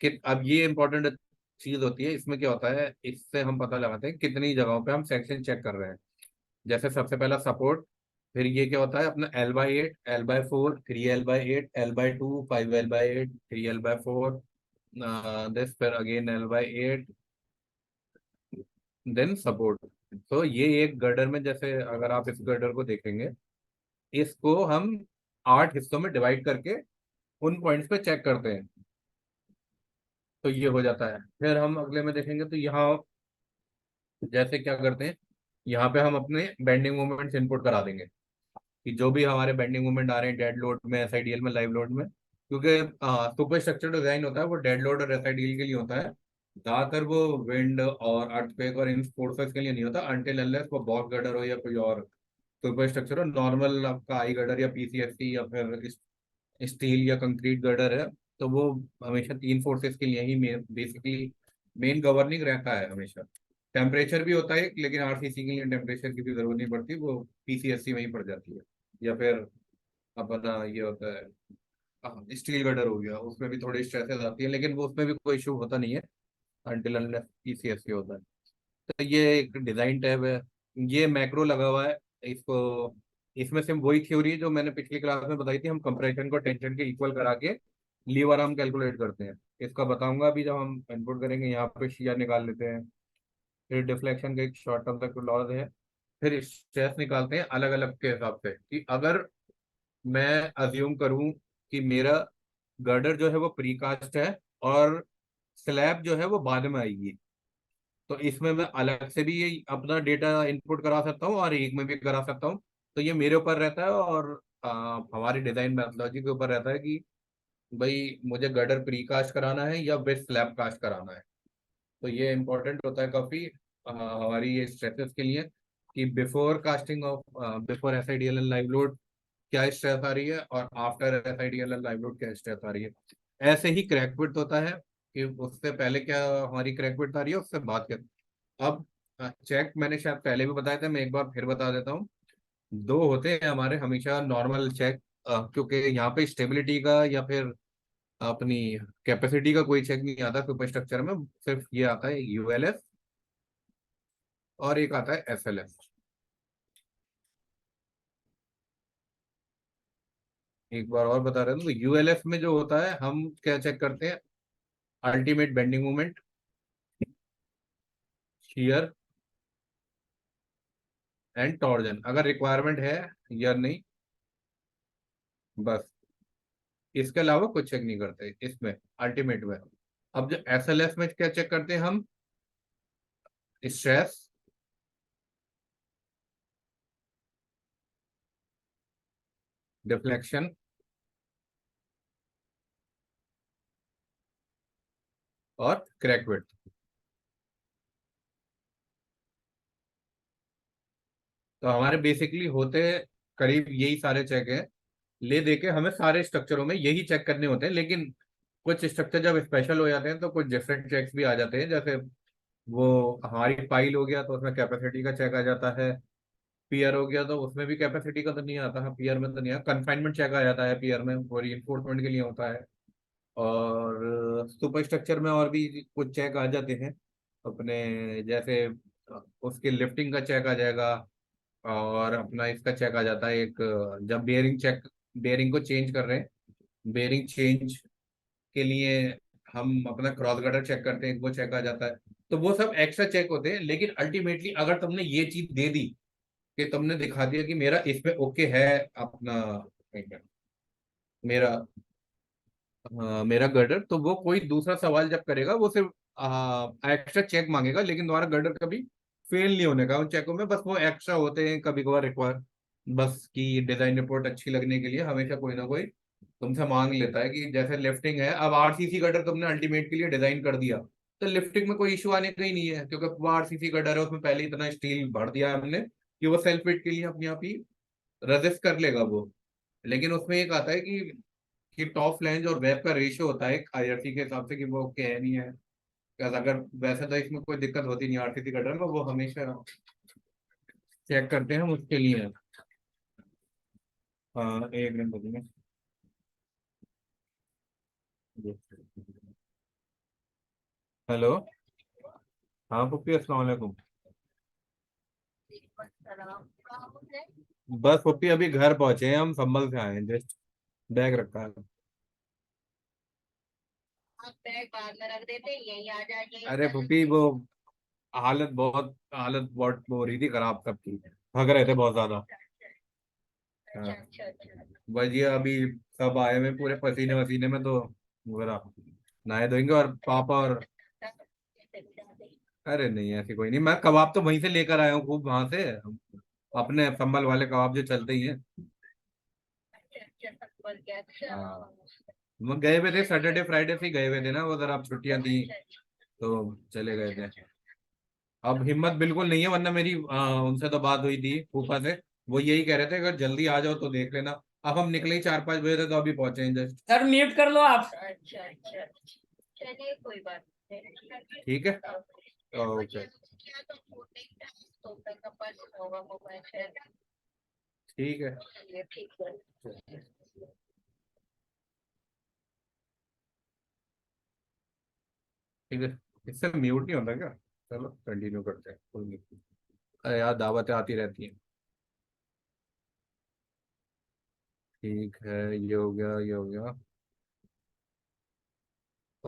कि अब ये इंपॉर्टेंट चीज होती है। इसमें क्या होता है, इससे हम पता लगाते हैं कितनी जगहों पे हम सेक्शन चेक कर रहे हैं। जैसे सबसे पहला सपोर्ट, फिर ये क्या होता है अपना L/8, L/4, 3L/8, L/2, 5L/8, 3L/4, this फिर अगेन L/8, देन सपोर्ट। तो ये एक गर्डर में, जैसे अगर आप इस गर्डर को देखेंगे, इसको हम 8 हिस्सों में डिवाइड करके उन पॉइंट्स पे चेक करते हैं। तो ये हो जाता है। फिर हम अगले में देखेंगे तो यहाँ जैसे क्या करते हैं, यहाँ पे हम अपने बेंडिंग मोमेंट्स इनपुट करा देंगे कि जो भी हमारे बेंडिंग मोमेंट आ रहे हैं डेड लोड में, SIDL में, लाइव लोड में, क्योंकि सुपर स्ट्रक्चर डिजाइन होता है वो डेड लोड और SIDL के लिए होता है। ज्यादातर वो विंड और अर्थक्वेक और इन फोर्सेस के लिए नहीं होता, अनटिल अनलेस वो बॉक्स गर्डर हो या कोई और सुपर स्ट्रक्चर हो। नॉर्मल आपका आई गर्डर या PCSC या फिर स्टील या कंक्रीट गर्डर है, तो वो हमेशा 3 फोर्सेस के लिए ही बेसिकली मेन गवर्निंग रहता है हमेशा। टेम्परेचर भी होता है, लेकिन RCC के लिए टेम्परेचर की भी जरूरत नहीं पड़ती, वो PCSC में ही पड़ जाती है। या फिर अपना ये होता है स्टील गर्डर हो गया, उसमें भी थोड़ी स्ट्रेसेस आती है, लेकिन वो उसमें भी कोई इशू होता नहीं है अनटिल अनलेस PCSC होता है। तो ये एक डिजाइन टैब है, ये मैक्रो लगा हुआ है इसको। इसमें से वही थ्योरी जो मैंने पिछली क्लास में बताई थी, हम कंप्रेशन को टेंशन के इक्वल करा के लीवर आर्म कैलकुलेट करते हैं। इसका बताऊंगा अभी जब हम इनपुट करेंगे। यहाँ पे शियर निकाल लेते हैं, फिर डिफ्लेक्शन का एक शॉर्ट टर्म तक लॉज है, फिर स्ट्रेस निकालते हैं अलग अलग के हिसाब से कि अगर मैं अज्यूम करूं कि मेरा गर्डर जो है वो प्रीकास्ट है और स्लैब जो है वो बाद में आएगी, तो इसमें मैं अलग से भी ये अपना डेटा इनपुट करा सकता हूँ और एक में भी करा सकता हूँ। तो ये मेरे ऊपर रहता है और हमारी डिजाइन मैथोलॉजी के ऊपर रहता है कि भाई मुझे गर्डर प्री कास्ट कराना है या विद स्लैब कास्ट कराना है। तो ये इम्पोर्टेंट होता है काफी हमारी ये स्ट्रेसेस के लिए कि before casting of before SIDLL live load क्या स्ट्रेस आ रही है और आफ्टर SIDLL लाइव लोड क्या स्ट्रेस आ रही है। ऐसे ही क्रैक विड्थ होता है कि उससे पहले क्या हमारी क्रैक विड्थ आ रही है, उससे बाद क्या। अब चेक मैंने शायद पहले भी बताया था, मैं एक बार फिर बता देता हूँ। दो होते हैं हमारे हमेशा नॉर्मल चेक, क्योंकि यहाँ पे स्टेबिलिटी का या फिर अपनी कैपेसिटी का कोई चेक नहीं आता सुपर स्ट्रक्चर में, सिर्फ ये आता है ULS और एक आता है SLS। एक बार और बता रहे थे, तो ULS में जो होता है हम क्या चेक करते हैं, ultimate bending moment, shear and torsion, अगर रिक्वायरमेंट है या नहीं, बस। इसके अलावा कुछ चेक नहीं करते इसमें अल्टीमेट में। अब जो SLS में क्या चेक करते हैं हम, स्ट्रेस, डिफ्लेक्शन और क्रैक विड्थ। तो हमारे बेसिकली होते करीब यही सारे चेक हैं। ले देके हमें सारे स्ट्रक्चरों में यही चेक करने होते हैं, लेकिन कुछ स्ट्रक्चर जब स्पेशल हो जाते हैं तो कुछ डिफरेंट चेक्स भी आ जाते हैं। जैसे वो हमारी पाइल हो गया तो उसमें कैपेसिटी का चेक आ जाता है, पियर हो गया तो उसमें भी कैपेसिटी का तो नहीं आता है, पियर में तो नहीं आता, कन्फाइनमेंट चेक आ जाता है पियर में, वो रीइंफोर्समेंट के लिए होता है। और सुपर स्ट्रक्चर में और भी कुछ चेक आ जाते हैं अपने, जैसे उसके लिफ्टिंग का चेक आ जाएगा, और अपना इसका चेक आ जाता है एक, जब बेयरिंग चेक, बेयरिंग को चेंज कर रहे हैं, बेयरिंग चेंज के लिए हम अपना क्रॉस गर्डर चेक करते हैं, वो चेक आ जाता है। तो वो सब एक्स्ट्रा चेक होते हैं, लेकिन अल्टीमेटली अगर तुमने ये चीज दे दी कि तुमने दिखा दिया कि मेरा इसमें ओके है, अपना मेरा मेरा गर्डर, तो वो कोई दूसरा सवाल जब करेगा वो सिर्फ एक्स्ट्रा चेक मांगेगा, लेकिन तुम्हारा गर्डर कभी फेल नहीं होने का उन चेकों में। बस वो एक्स्ट्रा होते हैं कभी कभार रिक्वायर, बस की डिजाइन रिपोर्ट अच्छी लगने के लिए हमेशा कोई ना कोई तुमसे मांग लेता है कि जैसे लिफ्टिंग है, अब RCC गर्डर तुमने अल्टीमेट के लिए डिजाइन कर दिया तो लिफ्टिंग में कोई इशू आने का ही नहीं है, क्योंकि वो RCC गर्डर है, उसमें पहले इतना स्टील भर दिया है हमने कि वो सेल्फ फिट के लिए अपने आप ही रेजिस्ट कर लेगा वो। लेकिन उसमें एक आता है कि टॉप फ्लैंज और वेब का रेशियो होता है IRC के हिसाब से कि वो क्या है नहीं है। अगर वैसे तो इसमें कोई दिक्कत होती नहीं RCC कटर में, वो हमेशा चेक करते हैं हम उसके लिए। हाँ एक मिनट बताइए। हेलो, हाँ पुप्पी अस्सलाम वालेकुम। बस पुप्पी अभी घर पहुंचे हैं, हम संभल से आए हैं, जस्ट बैग रखा है। अरे पुप्पी वो हालत बहुत हो रही थी खराब सबकी, थक रहे थे बहुत ज्यादा। हाँ बस ये अभी सब आए हुए पूरे पसीने वसीने में, तो वगैरह नहाए धोएंगे। और पापा और, अरे नहीं ऐसी कोई नहीं, मैं कबाब तो वहीं से लेकर आया हूँ खूब वहां से, अपने संभल वाले कबाब जो चलते ही हैं। हाँ वो गए हुए थे सैटरडे फ्राइडे से ही गए हुए थे ना, वो जरा अब छुट्टियां थी तो चले गए थे। अब हिम्मत बिल्कुल नहीं है, वरना मेरी उनसे तो बात हुई थी फूफा से, वो यही कह रहे थे अगर जल्दी आ जाओ तो देख लेना। अब हम निकले ही 4-5 बजे थे, तो अभी पहुंचे हैं जस्ट। सर म्यूट कर लो आप। चलिए कोई बात नहीं। ठीक है ओके ठीक है। ठीक है। ठीक है, इससे म्यूट नहीं होता क्या? चलो कंटिन्यू करते हैं, कोई नहीं। अरे यार दावतें आती रहती हैं। ठीक है, ये हो गया ये हो गया।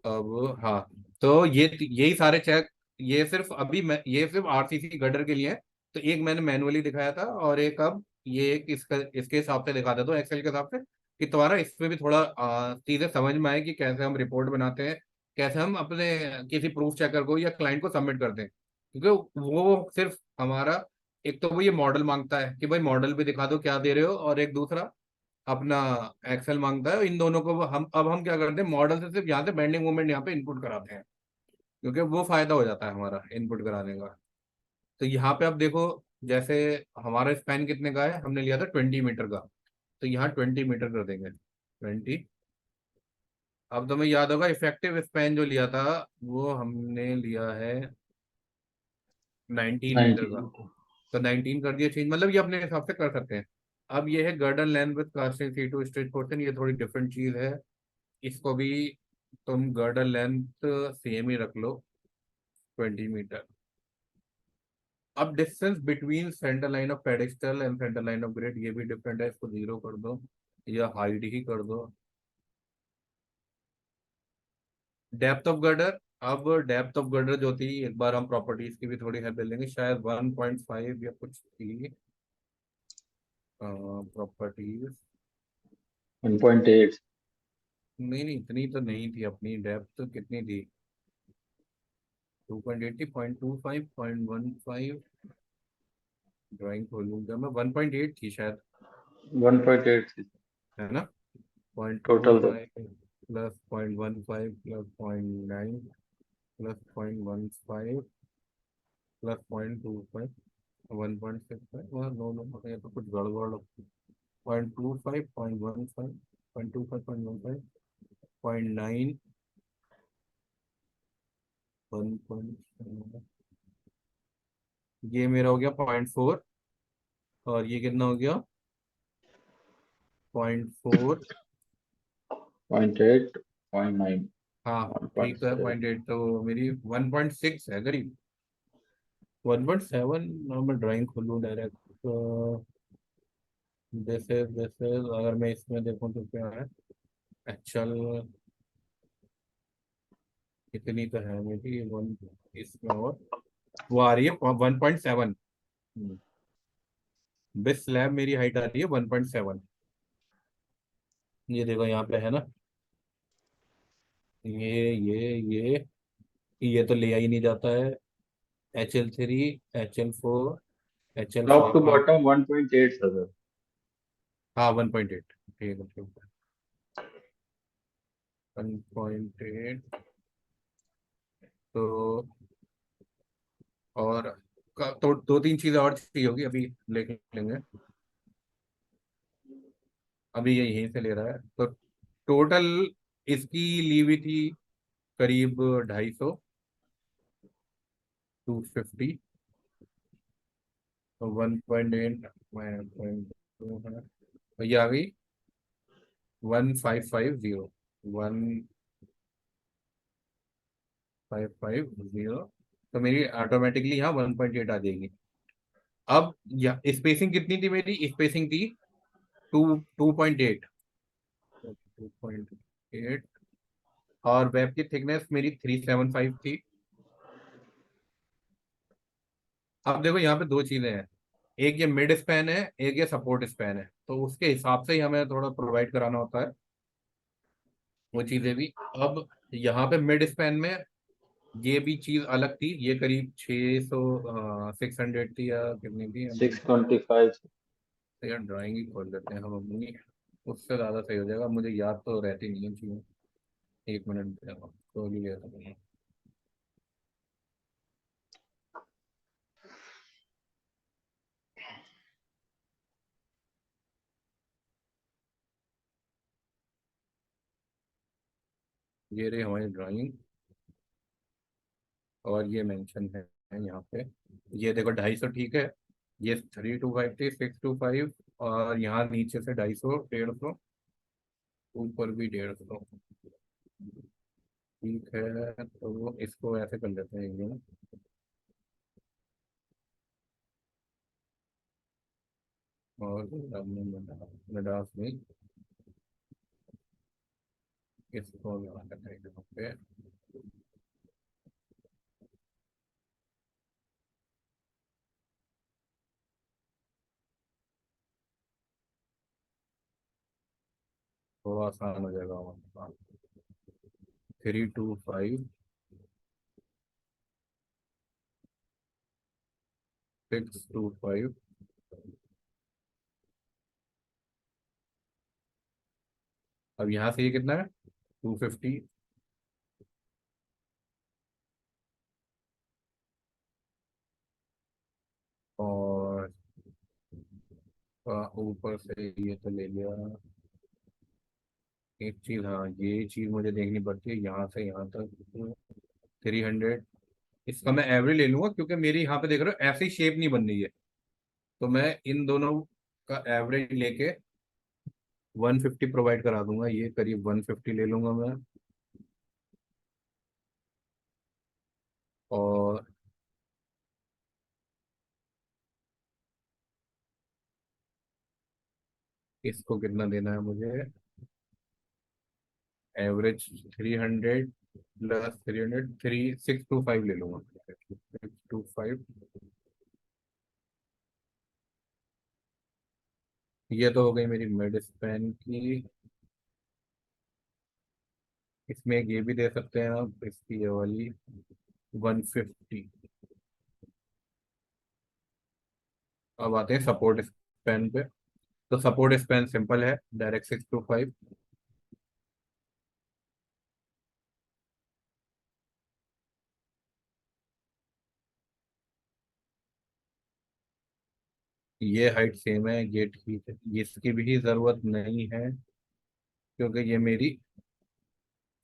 अब हाँ, तो ये यही सारे चेक, ये सिर्फ अभी मैं ये सिर्फ RCC गटर के लिए है। तो एक मैंने मैनुअली दिखाया था और एक अब ये एक इसका इसके हिसाब से दिखा देता हूँ एक्सेल के हिसाब से, कि तुम्हारा इसमें भी थोड़ा चीजें समझ में आए कि कैसे हम रिपोर्ट बनाते हैं, कैसे हम अपने किसी प्रूफ चेकर को या क्लाइंट को सबमिट करते हैं। क्योंकि वो सिर्फ हमारा, एक तो वो ये मॉडल मांगता है कि भाई मॉडल भी दिखा दो क्या दे रहे हो, और एक दूसरा अपना एक्सेल मांगता है, इन दोनों को हम क्या करते हैं, मॉडल से सिर्फ यहाँ से बेंडिंग मोमेंट यहाँ पे इनपुट कराते हैं, क्योंकि वो फायदा हो जाता है हमारा इनपुट कराने का। तो यहाँ पे आप देखो, जैसे हमारा स्पैन कितने का है, हमने लिया था 20 मीटर का, तो यहाँ 20 मीटर कर देंगे 20। अब तुम्हें याद होगा इफेक्टिव स्पैन जो लिया था, वो हमने लिया है 19 मीटर 90 का। तो 19 कर दिया चेंज, मतलब ये अपने हिसाब से कर सकते हैं। अब ये है girder length with casting see to stretch portion, ये थोड़ी डिफरेंट चीज है। इसको भी तुम गर्डन लेंथ सेम ही रख लो, 20 मीटर। अब distance between centre line of pedestal and centre line of grid, ये भी डिफरेंट है, इसको 0 कर दो या हाइट ही कर दो। डेप्थ ऑफ गर्डर, अब डेप्थ ऑफ गर्डर जो थी, एक बार हम प्रॉपर्टीज की भी थोड़ी हेल्प ले लेंगे, शायद 1.5 या कुछ थी प्रॉपर्टीज। 1.8 नहीं नहीं, इतनी तो नहीं थी, अपनी डेप्थ कितनी थी, 2.8 थी, 0.25, 0.15। ड्राइंग खोलूंगा मैं, 1.8 थी शायद, 1.8 है ना। पॉइंट टू टोटल था। Five plus 0.15 plus 0.9 plus 0.15 plus 0.25, 1.65। No no, ये तो कुछ गड़बड़। 0.25, 0.15, 0.25, 0.15, 0.9, 1. ये मेरा हो गया 0.4, और ये कितना हो गया 0.4। 0.8 0.9 हाँ ठीक है, 1.7 0.8 तो मेरी 1.6 है करीब। 1.7, मैं ड्राइंग खोलूँ डायरेक्ट, जैसे अगर मैं इसमें देखूँ तो क्या है, एक्चुअल कितनी तो है मेरी वन, इसमें और वो आ रही है 1.7। बेस स्लैब मेरी हाइट आ रही है 1.7। ये देखो यहाँ पे है ना, ये तो लिया ही नहीं जाता है। HL3, HL4, H L top two five bottom 1.8 था सर। हाँ 1.8, ठीक है ठीक है, 1.8। तो और तो दो तीन चीजें और चाहिए होगी, अभी लेके लेंगे, अभी ये यहीं से ले रहा है। तो टोटल इसकी ली हुई थी करीब 250, 250। तो 1.8 -0.2 है, तो ये आ गई 1550, 1550। तो मेरी ऑटोमेटिकली यहाँ 1.8 आ जाएगी। अब या स्पेसिंग कितनी थी मेरी, स्पेसिंग थी 2.8, 2.8, और वेब की थिकनेस मेरी 375 थी। अब देखो यहाँ पे दो चीजें हैं, एक ये मिड स्पैन है, एक ये सपोर्ट स्पैन है, तो उसके हिसाब से ही हमें थोड़ा प्रोवाइड कराना होता है वो चीजें भी। अब यहाँ पे मिड स्पैन में ये भी चीज अलग थी, ये करीब 600 थी या कितनी थी, अभी 625 तो यार ड्राइंग ही खोल लेते हैं हम अपनी, उससे ज्यादा सही हो जाएगा, मुझे याद तो रहती नहीं है चीजें। 1 मिनट खोल ही लिया था मैंने। ये रही हमारी ड्राइंग, और ये मेंशन है यहाँ पे, ये देखो 250 ठीक है, ये 325 थी, 625, और यहाँ नीचे से 250, 150, ऊपर भी 150। ठीक है, तो इसको ऐसे कर लेते हैं ये, और हमने लडास में इसको लगा देते हैं यहाँ पे। थोड़ा आसान हो जाएगा हमारे पास। 325, 625, अब यहाँ से ये कितना है 250, और ऊपर से ये तो ले लिया। एक चीज, हाँ ये चीज मुझे देखनी पड़ती है, यहाँ से यहाँ तक 300। इसका मैं एवरेज ले लूंगा क्योंकि मेरी यहाँ पे देख रहे हो ऐसी शेप नहीं बन रही है, तो मैं इन दोनों का एवरेज लेके 150 प्रोवाइड करा दूंगा। ये करीब 150 ले लूंगा मैं। और इसको कितना देना है मुझे, एवरेज 300 प्लस 300, 625 ले लूंगा, 625। ये तो हो गई मेरी मिड स्पैन की। इसमें एक ये भी दे सकते हैं आप, इसकी ये वाली 150। अब आते हैं सपोर्ट स्पैन पे। तो सपोर्ट स्पैन सिंपल है, डायरेक्ट 625। ये हाइट सेम है, ये ठीक है, इसकी भी जरूरत नहीं है क्योंकि ये मेरी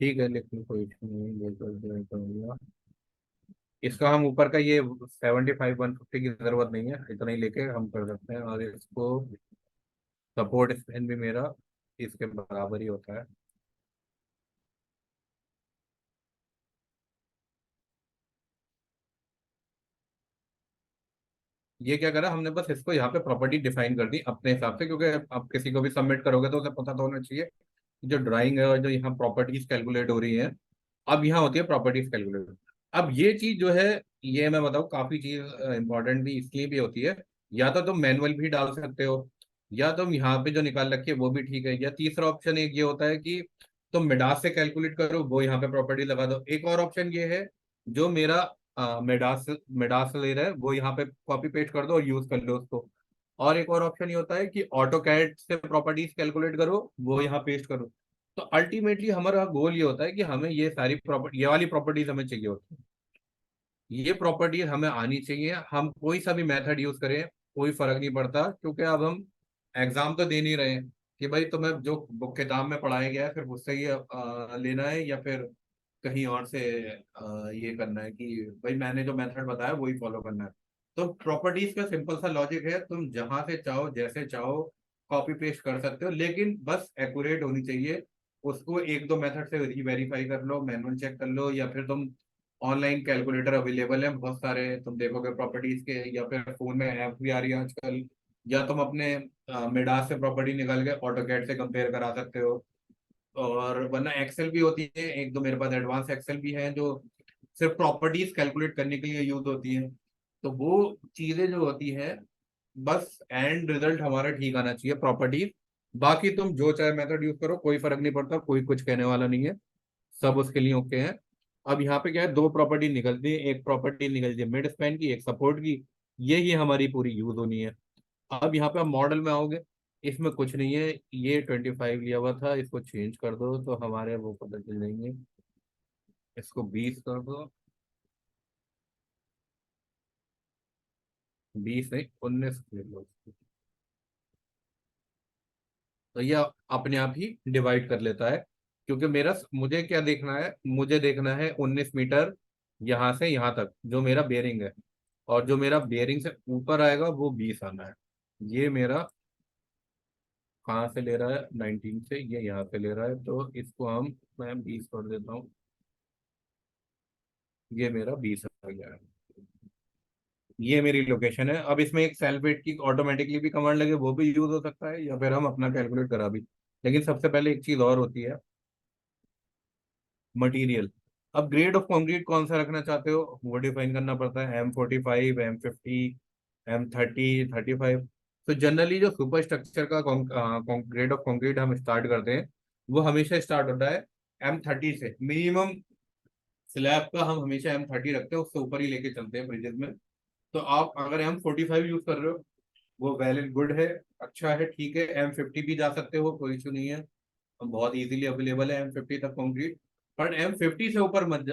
ठीक है, लेकिन कोई इशू नहीं, ये करूँगा। इसका हम ऊपर का ये 75 150 की जरूरत नहीं है, इतना ही लेके हम कर सकते हैं। और इसको सपोर्ट स्पैन भी मेरा इसके बराबर ही होता है। ये क्या करा हमने, बस इसको यहाँ पे प्रॉपर्टी डिफाइन कर दी अपने हिसाब से, क्योंकि आप किसी को भी सबमिट करोगे तो उसे पता तो होना चाहिए कि जो ड्राइंग है और जो यहाँ प्रॉपर्टीज कैलकुलेट हो रही है, अब यहाँ होती है प्रॉपर्टीज कैलकुलेट। अब ये चीज जो है, ये मैं बताऊँ काफी चीज इंपॉर्टेंट भी इसलिए भी होती है। या तो तुम मैनुअल भी डाल सकते हो, या तुम यहाँ पे जो निकाल रखी है वो भी ठीक है, या तीसरा ऑप्शन एक ये होता है कि तुम मिडास से कैलकुलेट करो, वो यहाँ पे प्रॉपर्टी लगा दो। एक और ऑप्शन ये है, जो मेरा मिडास मिडास ले रहा है वो यहाँ पे कॉपी पेस्ट कर दो और यूज कर लो उसको। और एक और ऑप्शन ये होता है कि ऑटो कैड से प्रॉपर्टीज कैलकुलेट करो, वो यहाँ पेस्ट करो। तो अल्टीमेटली हमारा गोल ये होता है कि हमें ये सारी प्रॉपर्टी, ये वाली प्रॉपर्टीज हमें चाहिए होती है, ये प्रॉपर्टीज हमें आनी चाहिए। हम कोई सा भी मेथड यूज करें कोई फर्क नहीं पड़ता, क्योंकि अब हम एग्जाम तो दे नहीं रहे हैं कि भाई तुम्हें जो बुक किताब में पढ़ाया गया है फिर उससे ही लेना है, या फिर कहीं और से ये करना है कि भाई मैंने जो मेथड बताया वही फॉलो करना है। तो प्रॉपर्टीज का सिंपल सा लॉजिक है, तुम जहां से चाहो जैसे चाहो कॉपी पेस्ट कर सकते हो, लेकिन बस एक्यूरेट होनी चाहिए। उसको एक दो मेथड से वेरीफाई कर लो, मैनुअल चेक कर लो, या फिर तुम ऑनलाइन कैलकुलेटर अवेलेबल है बहुत सारे, तुम देखोगे प्रॉपर्टीज के, या फिर फोन में ऐप भी आ रही है आजकल, या तुम अपने मिडास से प्रॉपर्टी निकाल के ऑटोकैड से कंपेयर करा सकते हो। और वरना एक्सेल भी होती है, एक दो मेरे पास एडवांस एक्सेल भी है जो सिर्फ प्रॉपर्टीज कैलकुलेट करने के लिए यूज होती है। तो वो चीजें जो होती है, बस एंड रिजल्ट हमारा ठीक आना चाहिए प्रॉपर्टीज। बाकी तुम जो चाहे मेथड यूज करो, कोई फर्क नहीं पड़ता, कोई कुछ कहने वाला नहीं है, सब उसके लिए ओके है। अब यहाँ पे क्या है, दो प्रॉपर्टी निकलती है, एक प्रॉपर्टी निकलती है मिड स्पैन की, एक सपोर्ट की। यही हमारी पूरी यूज होनी है। अब यहाँ पे आप मॉडल में आओगे, इसमें कुछ नहीं है, ये 25 लिया हुआ था, इसको चेंज कर दो तो हमारे वो पता चल जाएंगे। इसको 20 कर दो, 20 नहीं 19 ले लो। तो ये अपने आप ही डिवाइड कर लेता है, क्योंकि मेरा मुझे क्या देखना है, मुझे देखना है 19 मीटर यहाँ से यहाँ तक जो मेरा बेयरिंग है, और जो मेरा बेयरिंग से ऊपर आएगा वो 20 आना है। ये मेरा कहाँ से ले रहा है, 19 से, ये यहाँ से ले रहा है, तो इसको हम मैं 20 कर देता हूँ। ये मेरा 20 आ गया है, ये मेरी लोकेशन है। अब इसमें एक सेल्फ वेट की ऑटोमेटिकली भी कमांड लगे, वो भी यूज हो सकता है, या फिर हम अपना कैलकुलेट करा भी। लेकिन सबसे पहले एक चीज और होती है, मटेरियल। अब ग्रेड ऑफ कंक्रीट कौन सा रखना चाहते हो वो डिफाइन करना पड़ता है, M45, M50, M30, 35। तो जनरली जो सुपर स्ट्रक्चर का ग्रेड ऑफ कंक्रीट हम स्टार्ट करते हैं, वो हमेशा स्टार्ट होता है M30 से। मिनिमम स्लैब का हम हमेशा M30 रखते हैं, उससे ऊपर ही लेके चलते हैं ब्रिजेस में। तो आप अगर M45 यूज कर रहे हो, वो वैलिड गुड है, अच्छा है, ठीक है। M50 भी जा सकते हो, कोई इशू नहीं है। बहुत इजीली अवेलेबल है M50 तक कंक्रीट, बट M50 से ऊपर मत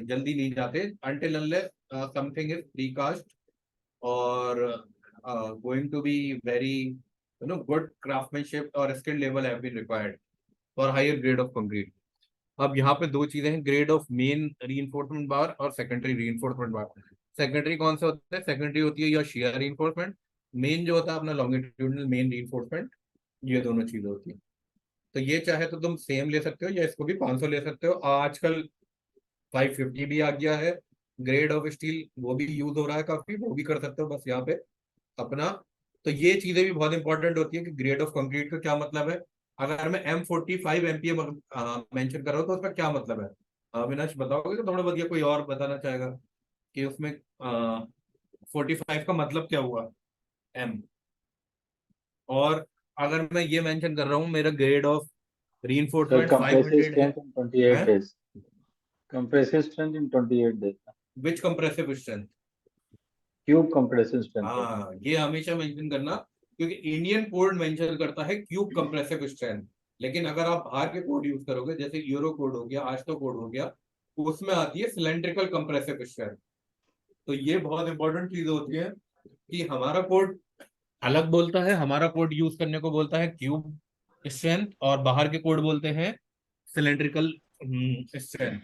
जल्दी नहीं जाते until unless something is precast और going to be very good craftsmanship और skill level have been required for higher grade of concrete. अब यहाँ पे दो चीजें हैं, grade of main reinforcement bar और सेकेंडरी रीइंफोर्समेंट बार। सेकेंडरी कौन सा होता है? सेकेंडरी होती है या शियर रीइंफोर्समेंट, मेन जो होता है अपना लॉन्गिट्यूडनल मेन रीइंफोर्समेंट, ये दोनों चीजें होती है। तो ये चाहे तो तुम सेम ले सकते हो या इसको भी 500 ले सकते हो। आजकल 550 भी आ गया है ग्रेड ऑफ स्टील, वो भी यूज हो रहा है काफी, वो भी कर सकते हो बस यहाँ पे अपना। तो ये चीजें भी बहुत इंपॉर्टेंट होती है कि ग्रेड ऑफ कंक्रीट का क्या मतलब है। अगर मैं M45 MPa मेंशन कर रहा हूँ तो उसका क्या मतलब है? अविनाश बताओगे तो थोड़ा बहुत, या कोई और बताना चाहेगा कि उसमें 45 का मतलब क्या हुआ M? और अगर मैं ये मेंशन कर रहा हूँ मेरा grade of sir reinforcement compressive 500 है, strength in 28 days, compressive strength in 28 days, which compressive strength? Cube compressive strength. हाँ, ये हमेशा मेंशन करना, क्योंकि इंडियन कोड मेंशन करता है क्यूब कंप्रेसिव स्ट्रेंथ, लेकिन अगर आप बाहर के कोड यूज करोगे जैसे यूरो कोड हो गया, आस्टो कोड हो गया, उसमें आती है सिलेंड्रिकल कंप्रेसिव स्ट्रेंथ। तो ये बहुत इंपॉर्टेंट चीज होती है कि हमारा कोड अलग बोलता है, हमारा कोड यूज करने को बोलता है क्यूब स्ट्रेंथ, और बाहर के कोड बोलते हैं सिलेंड्रिकल स्ट्रेंथ।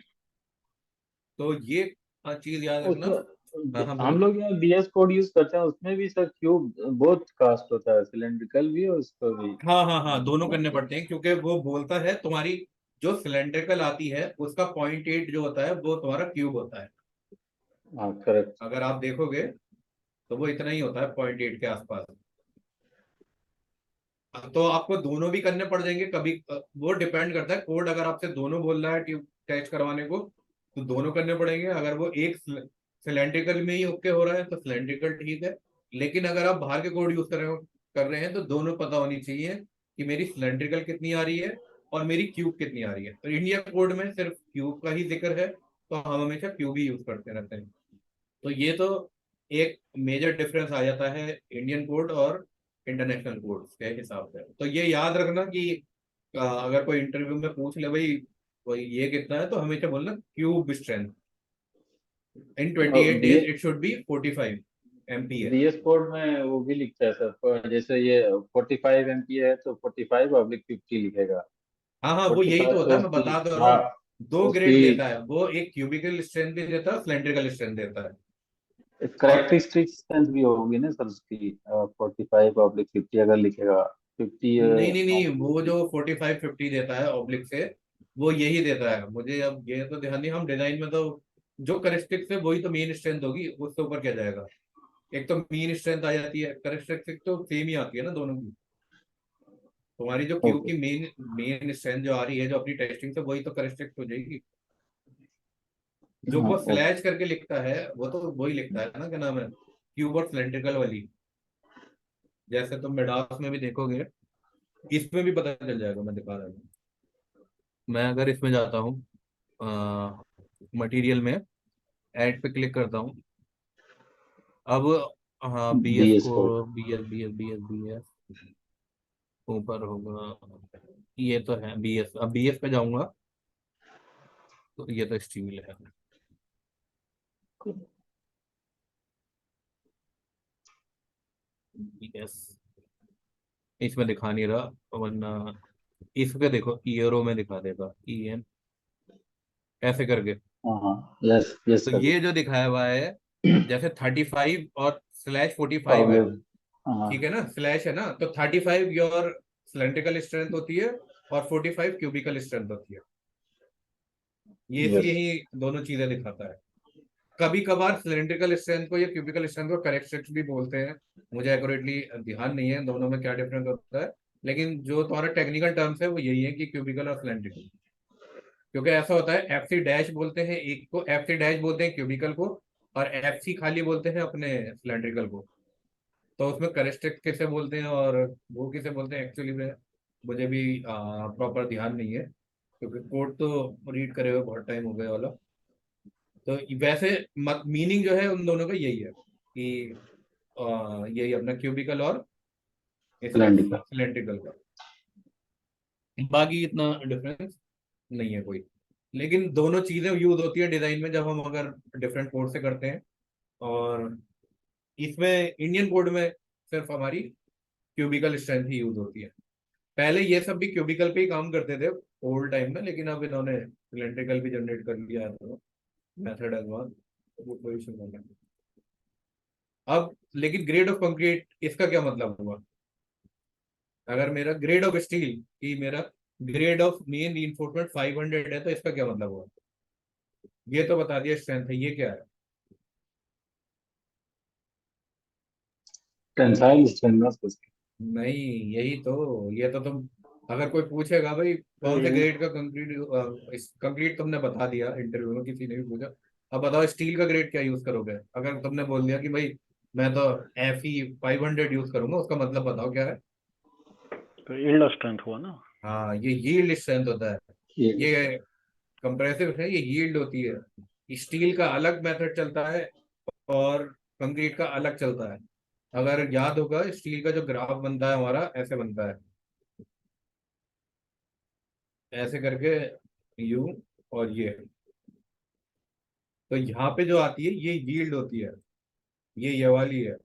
तो ये चीज याद रखना। हाँ हाँ उसमें हम बोलो। लोग यहाँ बीएस कोड यूज करते हैं, उसमें भी सर क्यूब बहुत कास्ट होता है, सिलेंड्रिकल भी और उसका भी। हाँ हाँ हाँ, दोनों करने पड़ते हैं, क्योंकि वो बोलता है तुम्हारी जो सिलेंड्रिकल आती है उसका 0.8 जो होता है वो तुम्हारा क्यूब होता है। हाँ करेक्ट। अगर आप देखोगे तो वो इतना ही होता है, 0.8 के आसपास। तो आपको दोनों भी करने पड़ जाएंगे कभी, वो डिपेंड करता है कोड, अगर आपसे दोनों बोल रहा है ट्यूब टेस्ट करवाने को तो दोनों करने पड़ेंगे। अगर वो एक सिलेंड्रिकल में ही ओके हो रहा है तो सिलेंड्रिकल ठीक है, लेकिन अगर आप बाहर के कोड यूज कर रहे हैं तो दोनों पता होनी चाहिए कि मेरी सिलेंड्रिकल कितनी आ रही है और मेरी क्यूब कितनी आ रही है। तो इंडिया कोड में सिर्फ क्यूब का ही जिक्र है, तो हम हमेशा क्यूब ही यूज करते रहते हैं। तो ये तो एक मेजर डिफरेंस आ जाता है इंडियन कोड और इंटरनेशनल कोड के हिसाब से। तो ये याद रखना कि अगर कोई इंटरव्यू में पूछ ले भाई वही ये कितना है, तो हमेशा बोलना cube strength in 28 be days it should be 45 MPa। BS code में वो भी लिखता है सर, जैसे ये 45 एमपी है तो 45/50 लिखेगा। हाँ हाँ, वो यही 45 तो होता तो है, मैं उसकी, बता तो रहा हाँ हूँ। दो उसकी ग्रेड देता है वो, एक क्यूबिकल स्ट्रेंथ भी देता है, सिलेंड्रिकल स्ट्रेंथ देता है। और करेक्टरिस्टिक स्ट्रेंथ भी होगी ना सर उसकी, 45/50 अगर लिखेगा 50। नहीं नहीं नहीं, वो जो 45-50 देता है ऑब्लिक से, वो यही देता है। मुझे अब ये तो ध्यान नहीं, हम डिजाइन में तो जो करेक्टरिस्टिक्स है वही तो मेन स्ट्रेंथ होगी, उसके ऊपर क्या जाएगा। एक तो मेन स्ट्रेंथ आ जाती है, करेक्टरिस्टिक तो सेम ही आती है ना दोनों की। तुम्हारी जो क्यू ओके। की मेन मेन स्ट्रेंथ जो आ रही है जो अपनी टेस्टिंग से, वही तो करेक्टरिस्टिक हो जाएगी। जो हाँ वो ओके। स्लैश करके लिखता है वो तो वही लिखता है ना, क्या नाम है, क्यूब और सिलेंड्रिकल वाली। जैसे तुम मेडास में भी देखोगे, इसमें भी पता चल जाएगा, मैं दिखा रहा हूँ। मैं अगर इसमें जाता हूँ मटेरियल में, ऐड पे क्लिक करता हूँ। अब हाँ, BS बीएस को, कोड। BS ऊपर होगा, ये तो है BS। अब BS पे जाऊंगा तो ये तो स्टील है। BS इसमें दिखा नहीं रहा, वरना इस पे देखो ईयरो में दिखा देगा, EN ऐसे करके। हाँ हाँ, यस यस तो सर। ये जो दिखाया हुआ है, जैसे 35 और /45 है, प्रॉब्लम। हाँ ठीक है ना, स्लैश है ना, तो 35 योर सिलेंड्रिकल स्ट्रेंथ होती है और 45 क्यूबिकल स्ट्रेंथ होती है। ये यस। इसलिए ही दोनों चीजें दिखाता है। कभी कभार सिलेंड्रिकल स्ट्रेंथ को या क्यूबिकल स्ट्रेंथ को करेक्ट भी बोलते हैं, मुझे एक्यूरेटली ध्यान नहीं है दोनों में क्या डिफरेंस होता है, लेकिन जो तुम्हारा टेक्निकल टर्म्स है वो यही है कि क्यूबिकल और सिलेंड्रिकल। क्योंकि ऐसा होता है FC डैश बोलते हैं एक को, FC डैश बोलते हैं क्यूबिकल को, और FC खाली बोलते हैं अपने सिलेंड्रिकल को। तो उसमें करेक्ट किसे बोलते हैं और वो किसे बोलते हैं एक्चुअली में मुझे भी प्रॉपर ध्यान नहीं है, क्योंकि कोड तो रीड करे हुए बहुत टाइम हो गया वाला। तो वैसे मीनिंग जो है उन दोनों का यही है कि यही अपना क्यूबिकल और इसका सिलेंड्रिकल। सिलेंड्रिकल का। बाकी इतना डिफरेंस नहीं है कोई। लेकिन दोनों चीजें यूज होती है डिजाइन में जब हम अगर डिफरेंट कोड से करते हैं। और इसमें इंडियन कोड में सिर्फ हमारी क्यूबिकल स्ट्रेंथ ही यूज होती है। पहले ये सब भी क्यूबिकल पे ही काम करते थे ओल्ड टाइम में, लेकिन अब इन्होंने सिलेंड्रिकल भी जनरेट कर लिया है, तो मेथड एडवांस, तो वो कोई इशू नहीं है। अब लेकिन ग्रेड ऑफ कंक्रीट इसका क्या मतलब हुआ? अगर मेरा ग्रेड ऑफ स्टील की मेरा ग्रेड ऑफ मेन रीइंफोर्समेंट 500 है, तो इसका क्या मतलब हुआ? ये तो बता दिया स्ट्रेंथ है, ये क्या है? टेंसाइल स्ट्रेंथ उसकी। नहीं, यही तो, ये तो तुम, अगर कोई पूछेगा भाई कौन से ग्रेड का कंक्रीट, कंक्रीट तुमने बता दिया इंटरव्यू में, किसी ने भी पूछा अब बताओ स्टील का ग्रेड क्या यूज करोगे, अगर तुमने बोल दिया कि भाई मैं तो Fe 500 यूज करूंगा, उसका मतलब बताओ क्या है? तो यील्ड स्ट्रेंथ हुआ ना। हाँ, ये यील्ड स्ट्रेंथ होता है। ये ये कंप्रेसिव है, ये यील्ड होती है। स्टील का अलग मेथड चलता है और कंक्रीट का अलग चलता है। अगर याद होगा स्टील का जो ग्राफ बनता है हमारा ऐसे बनता है, ऐसे करके यू, और तो यहाँ पे जो आती है ये यील्ड होती है, ये वाली है।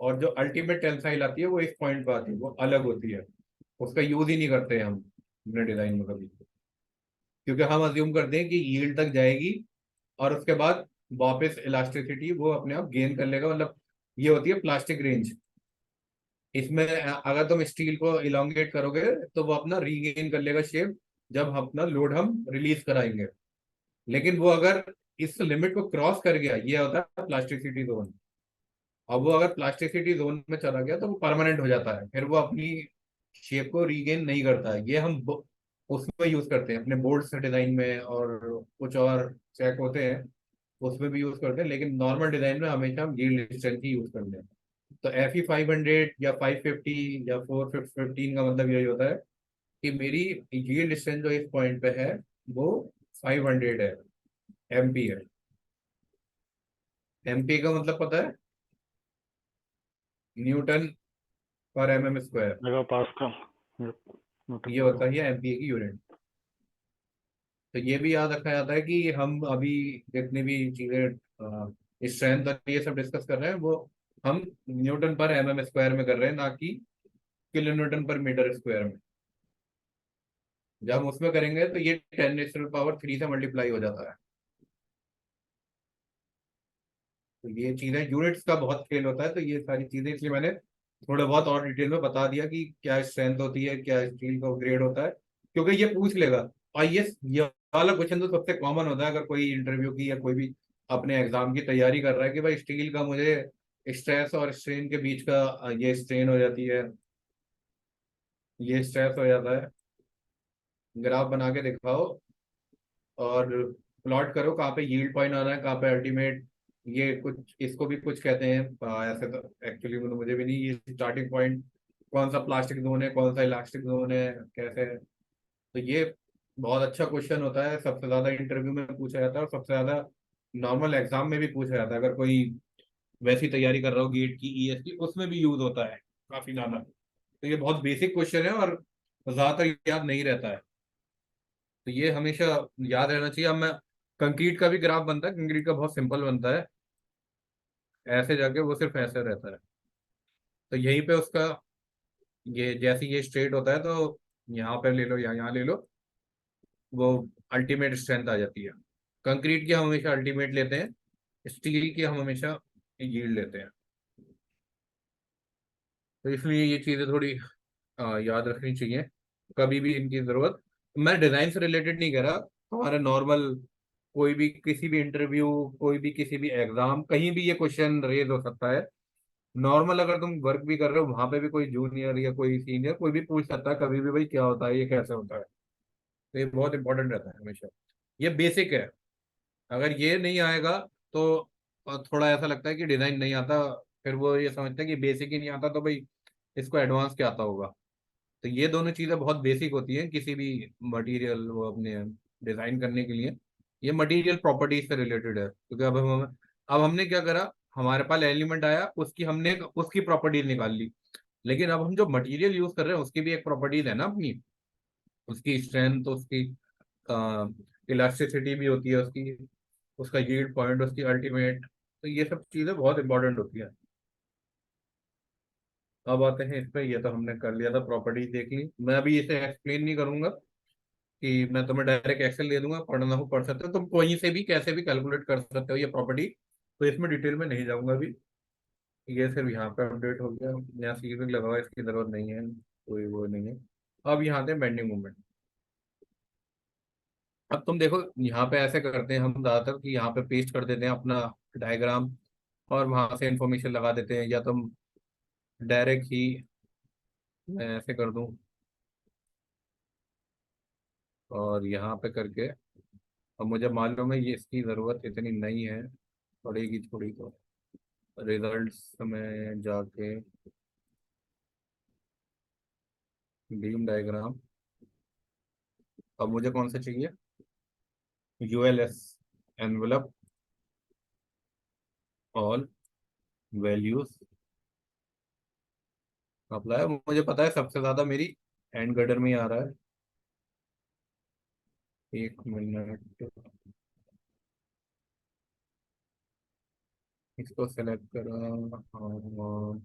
और जो अल्टीमेट टेंसाइल आती है वो इस पॉइंट पे आती है, वो अलग होती है। उसका यूज ही नहीं करते हैं हम अपने डिजाइन में कभी, क्योंकि हम अज्यूम करते हैं कि यील्ड तक जाएगी और उसके बाद वापस इलास्टिसिटी वो अपने आप गेन कर लेगा, मतलब ये होती है प्लास्टिक रेंज। इसमें अगर तुम स्टील को इलोंगेट करोगे तो वो अपना रीगेन कर लेगा शेप, जब अपना लोड हम रिलीज कराएंगे। लेकिन वो अगर इस लिमिट को क्रॉस कर गया, ये होता है प्लास्टिसिटी जोन। अब वो अगर प्लास्टिसिटी जोन में चला गया तो वो परमानेंट हो जाता है, फिर वो अपनी शेप को रीगेन नहीं करता है। ये हम उसमें यूज करते हैं अपने बोर्ड डिजाइन में, और कुछ और चेक होते हैं उसमें भी यूज करते हैं, लेकिन नॉर्मल डिजाइन में हमेशा हम यील्ड स्ट्रेंथ ही यूज करते हैं। तो Fe 500 या 550 या 415 का मतलब यही होता है कि मेरी यील्ड स्ट्रेंथ जो इस पॉइंट पे है वो 500 है, एमपी है। एमपी का मतलब पता है? न्यूटन पर एमएम स्क्वायर, मेगा पास्कल। ये होता है एमपीए की यूनिट। तो ये भी याद रखा जाता है कि हम अभी जितनी भी चीजें स्ट्रेंथ और ये सब डिस्कस कर रहे हैं वो हम न्यूटन पर एमएम स्क्वायर में कर रहे हैं, ना कि किलो न्यूटन पर मीटर स्क्वायर में। जब हम उसमें करेंगे तो ये 10⁻³ से मल्टीप्लाई हो जाता है। तो ये चीजें यूनिट्स का बहुत खेल होता है, तो ये सारी चीजें इसलिए मैंने थोड़ा बहुत और डिटेल में बता दिया कि क्या स्ट्रेंथ होती है, क्या स्टील का ग्रेड होता है, क्योंकि ये पूछ लेगा। और ये वाला क्वेश्चन तो सबसे कॉमन होता है अगर कोई इंटरव्यू की या कोई भी अपने एग्जाम की तैयारी कर रहा है कि भाई स्टील का मुझे स्ट्रेस और स्ट्रेन के बीच का ये स्ट्रेन हो जाती है, ये स्ट्रेस हो जाता है, ग्राफ बना के दिखाओ और प्लॉट करो कहाँ पे यील्ड पॉइंट आना है, कहाँ पे अल्टीमेट, ये कुछ इसको भी कुछ कहते हैं ऐसे तो एक्चुअली मुझे भी नहीं, ये स्टार्टिंग पॉइंट कौन सा प्लास्टिक जोन है, कौन सा इलास्टिक जोन है, कैसे है। तो ये बहुत अच्छा क्वेश्चन होता है, सबसे ज्यादा इंटरव्यू में पूछा जाता है और सबसे ज्यादा नॉर्मल एग्जाम में भी पूछा जाता है। अगर कोई वैसी तैयारी कर रहा हो गेट की, ईएस की, उसमें भी यूज होता है काफी ज्यादा। तो ये बहुत बेसिक क्वेश्चन है और ज्यादातर याद नहीं रहता है, तो ये हमेशा याद रहना चाहिए। अब मैं कंक्रीट का भी ग्राफ बनता है, कंक्रीट का बहुत सिंपल बनता है, ऐसे जाके वो सिर्फ ऐसे रहता है। तो यहीं पे उसका ये जैसे ये स्ट्रेट होता है तो यहाँ पे ले लो या यहाँ ले लो, वो अल्टीमेट स्ट्रेंथ आ जाती है। कंक्रीट की हम हमेशा अल्टीमेट लेते हैं, स्टील की हम हमेशा यील्ड लेते हैं। तो इसलिए ये चीज़ें थोड़ी याद रखनी चाहिए कभी भी इनकी जरूरत। मैं डिजाइन से रिलेटेड नहीं कह रहा, हमारा नॉर्मल कोई भी किसी भी इंटरव्यू, कोई भी किसी भी एग्जाम, कहीं भी ये क्वेश्चन रेज हो सकता है। नॉर्मल अगर तुम वर्क भी कर रहे हो वहां पे भी कोई जूनियर या कोई सीनियर कोई भी पूछ सकता है कभी भी, भाई क्या होता है, ये कैसे होता है। तो ये बहुत इंपॉर्टेंट रहता है हमेशा, ये बेसिक है। अगर ये नहीं आएगा तो थोड़ा ऐसा लगता है कि डिजाइन नहीं आता, फिर वो ये समझते हैं कि बेसिक ही नहीं आता तो भाई इसको एडवांस क्या आता होगा। तो ये दोनों चीज़ें बहुत बेसिक होती हैं किसी भी मटेरियल वो अपने डिज़ाइन करने के लिए। ये मटेरियल प्रॉपर्टीज से रिलेटेड है, क्योंकि अब हमने क्या करा, हमारे पास एलिमेंट आया, उसकी हमने उसकी प्रॉपर्टीज निकाल ली। लेकिन अब हम जो मटेरियल यूज कर रहे हैं उसकी भी एक प्रॉपर्टीज है ना अपनी, उसकी स्ट्रेंथ, उसकी इलास्टिसिटी भी होती है उसकी, उसका यील्ड पॉइंट, उसकी अल्टीमेट, तो ये सब चीजें बहुत इंपॉर्टेंट होती है। अब आते हैं इस पे, ये तो हमने कर लिया था, प्रॉपर्टीज देख ली। मैं अभी इसे एक्सप्लेन नहीं करूंगा कि मैं तुम्हें डायरेक्ट एक्सेल दे दूंगा, पढ़ना हो पढ़ सकते हो तुम, वहीं से भी कैसे भी कैलकुलेट कर सकते हो ये प्रॉपर्टी, तो इसमें डिटेल में नहीं जाऊंगा अभी। ये सिर्फ यहाँ पे अपडेट हो गया, यहाँ सीरीज लगा हुआ है, इसकी जरूरत नहीं है, कोई वो नहीं है। अब यहाँ पे बेंडिंग मोमेंट। अब तुम देखो यहाँ पे ऐसे करते हैं हम ज्यादातर कि यहाँ पे पेस्ट कर देते हैं अपना डायग्राम और वहां से इंफॉर्मेशन लगा देते हैं, या तुम डायरेक्ट ही, मैं ऐसे कर दूं और यहाँ पे करके, अब मुझे मालूम है ये इसकी ज़रूरत इतनी नहीं है, पड़ेगी थोड़ी तो, रिजल्ट्स में जाके बीम डायग्राम, अब मुझे कौन सा चाहिए, यूएलएस, एनवेलप ऑल वैल्यूज अप्लाई। मुझे पता है सबसे ज़्यादा मेरी एंड गर्डर में ही आ रहा है, एक मिनट, इसको सेलेक्ट करा, और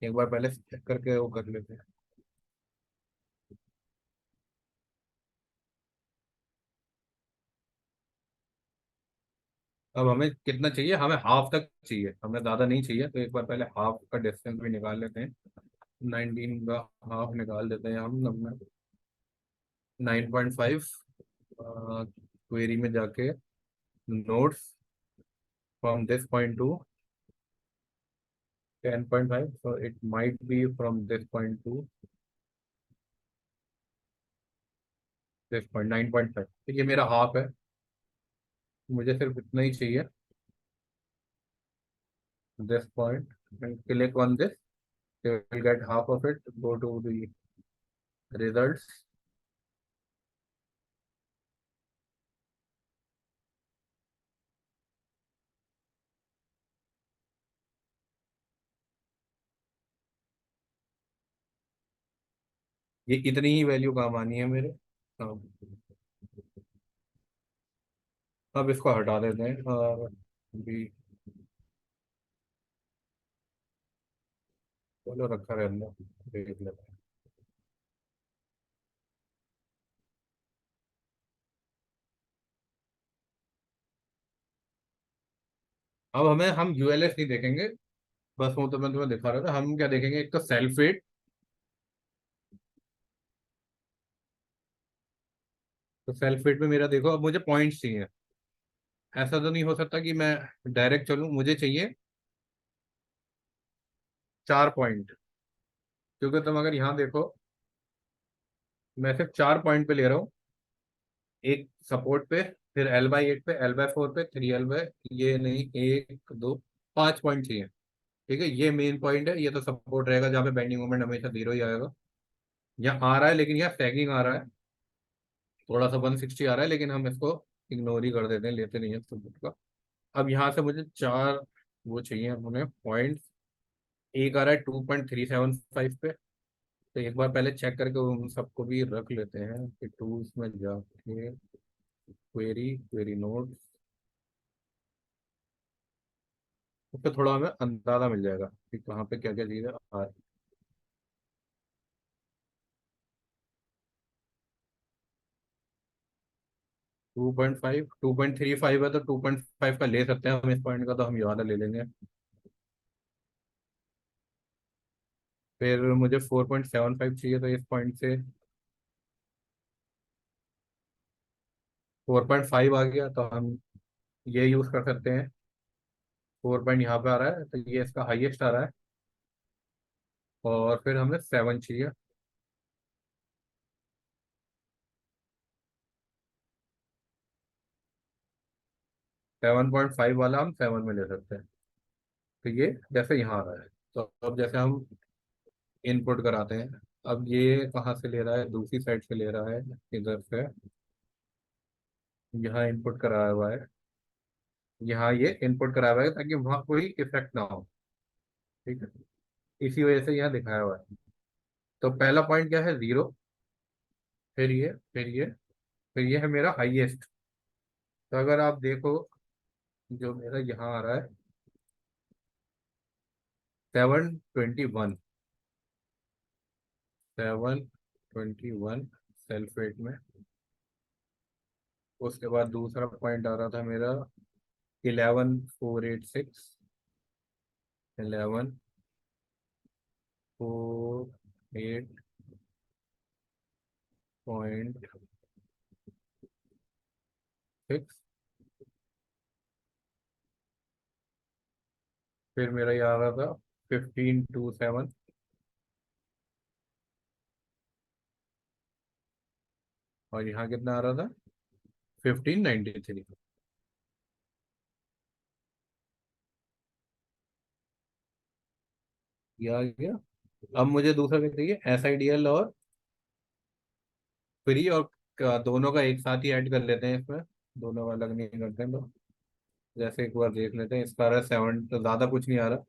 एक बार पहले चेक करके वो कर लेते हैं। अब हमें कितना चाहिए, हमें हाफ तक चाहिए, हमें ज़्यादा नहीं चाहिए, तो एक बार पहले हाफ का डिस्टेंस भी निकाल लेते हैं। 19 का हाफ निकाल देते हैं हम, 9.5, क्वेरी में जाके notes from this point two 10.5, so it might be from this point to this point 9.5, तो ये मेरा हाफ है, मुझे सिर्फ इतना ही चाहिए, this point, and click on this, you will get half of it, go to the results, ये इतनी ही वैल्यू काम आनी है मेरे। अब इसको हटा देते हैं और भी, चलो रखा रहने दो, देख लेते हैं। अब हम यूएलएस नहीं देखेंगे, बस वो तो मैं तुम्हें दिखा रहा था, हम क्या देखेंगे, एक तो सेल्फ वेट, तो सेल्फ वेट में मेरा देखो, अब मुझे पॉइंट्स चाहिए, ऐसा तो नहीं हो सकता कि मैं डायरेक्ट चलूं, मुझे चाहिए 4 पॉइंट, क्योंकि तुम अगर यहाँ देखो, मैं सिर्फ 4 पॉइंट पे ले रहा हूँ, एक सपोर्ट पे, फिर L/8 पे, L/4 पे, 3L, ये नहीं, 1 2 5 पॉइंट चाहिए। ठीक है, ये मेन पॉइंट है, ये तो सपोर्ट रहेगा जहाँ पे बेंडिंग मोमेंट हमेशा 0 ही आएगा। यहाँ आ रहा है, लेकिन यहाँ सैगिंग आ रहा है, थोड़ा सा 160 आ रहा है, लेकिन हम इसको इग्नोर ही कर देते हैं, लेते नहीं है सपोर्ट का। अब यहाँ से मुझे 4 वो चाहिए हमें पॉइंट, एक आ रहा है 2.375 पे, तो एक बार पहले चेक करके उन सबको भी रख लेते हैं कि टूल्स में जाके क्वेरी, क्वेरी नोट, उससे थोड़ा हमें अंदाजा मिल जाएगा कि कहाँ पे क्या क्या चीज़ें आ रही। 2.5, 2.35 है, तो 2.5 का ले सकते हैं हम, इस पॉइंट का तो हम ये वाला ले लेंगे। फिर मुझे 4.75 चाहिए, तो इस पॉइंट से 4.5 आ गया, तो हम ये यूज कर सकते हैं। 4 पॉइंट यहाँ पे आ रहा है, तो ये इसका हाईएस्ट आ रहा है, और फिर हमें 7 चाहिए, 7.5 वाला हम 7 में ले सकते हैं। तो ये जैसे यहाँ आ रहा है, तो अब जैसे हम इनपुट कराते हैं, अब ये कहाँ से ले रहा है, दूसरी साइड से ले रहा है, इधर से, यहाँ इनपुट कराया हुआ है, यहाँ ये इनपुट कराया हुआ है ताकि वहाँ कोई इफेक्ट ना हो। ठीक है, इसी वजह से यहाँ दिखाया हुआ है। तो पहला पॉइंट क्या है, 0, फिर ये, फिर ये, फिर ये है मेरा हाईएस्ट। तो अगर आप देखो जो मेरा यहाँ आ रहा है 721, 721 सल्फेट में। उसके बाद दूसरा पॉइंट आ रहा था मेरा 11486, 1148.6। फिर मेरा ये आ रहा था 1527, और यहाँ कितना आ रहा था 1593। ये आ गया। अब मुझे दूसरा क्या चाहिए, SIDL और फ्री, और दोनों का एक साथ ही ऐड कर लेते हैं इसमें, दोनों अलग नहीं करते हैं। तो जैसे एक बार देख लेते हैं, इसका आ रहा है 7, तो ज़्यादा कुछ नहीं आ रहा,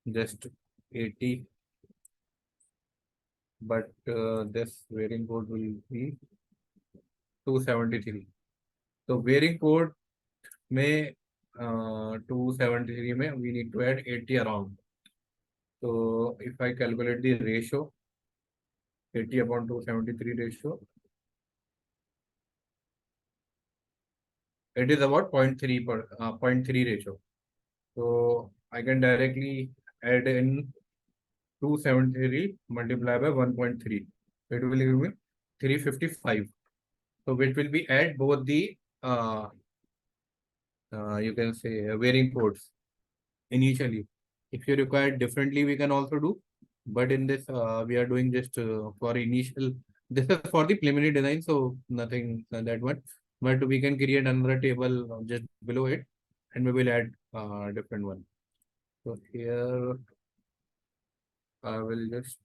just 80, but this wearing code will be 273। तो वेरिंग कोड में 273 में we need to add 80 around. तो if I calculate the ratio, 80 upon 273 ratio, it is about 0.3 ratio. So I can directly add in 273 multiply by 1.3. It will give me 355. So which will be add both the you can say varying codes initially. If you require differently, we can also do. But in this, we are doing just for initial. This is for the preliminary design, so nothing that much. But we can create another table just below it, and we will add different one. So here I will just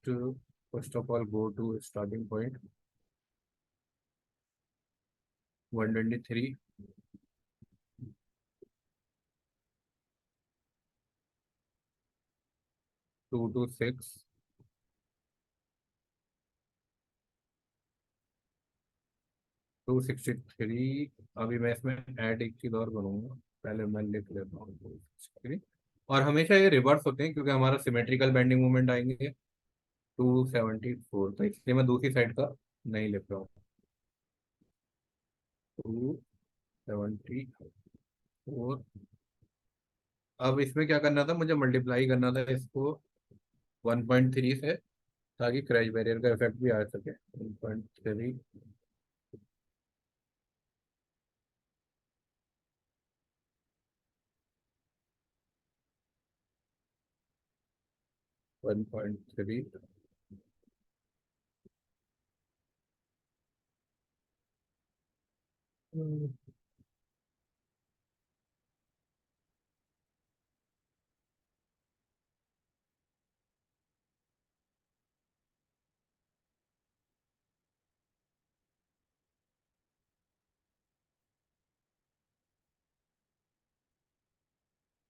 first of all go to starting point 123. 226, 263। अभी मैं इसमें add एक चीज और करूंगा, पहले मैं लिख लेता हूँ 263। और हमेशा ये रिवर्स होते हैं क्योंकि हमारा सिमेट्रिकल बेंडिंग मोमेंट आएंगे 274, तो इसलिए मैं दूसरी साइड का नहीं लिख रहा हूँ। 274। अब इसमें क्या करना था, मुझे मल्टीप्लाई करना था इसको 1.3 से, ताकि क्रैश बैरियर का इफेक्ट भी आ सके। 1.3 1.3।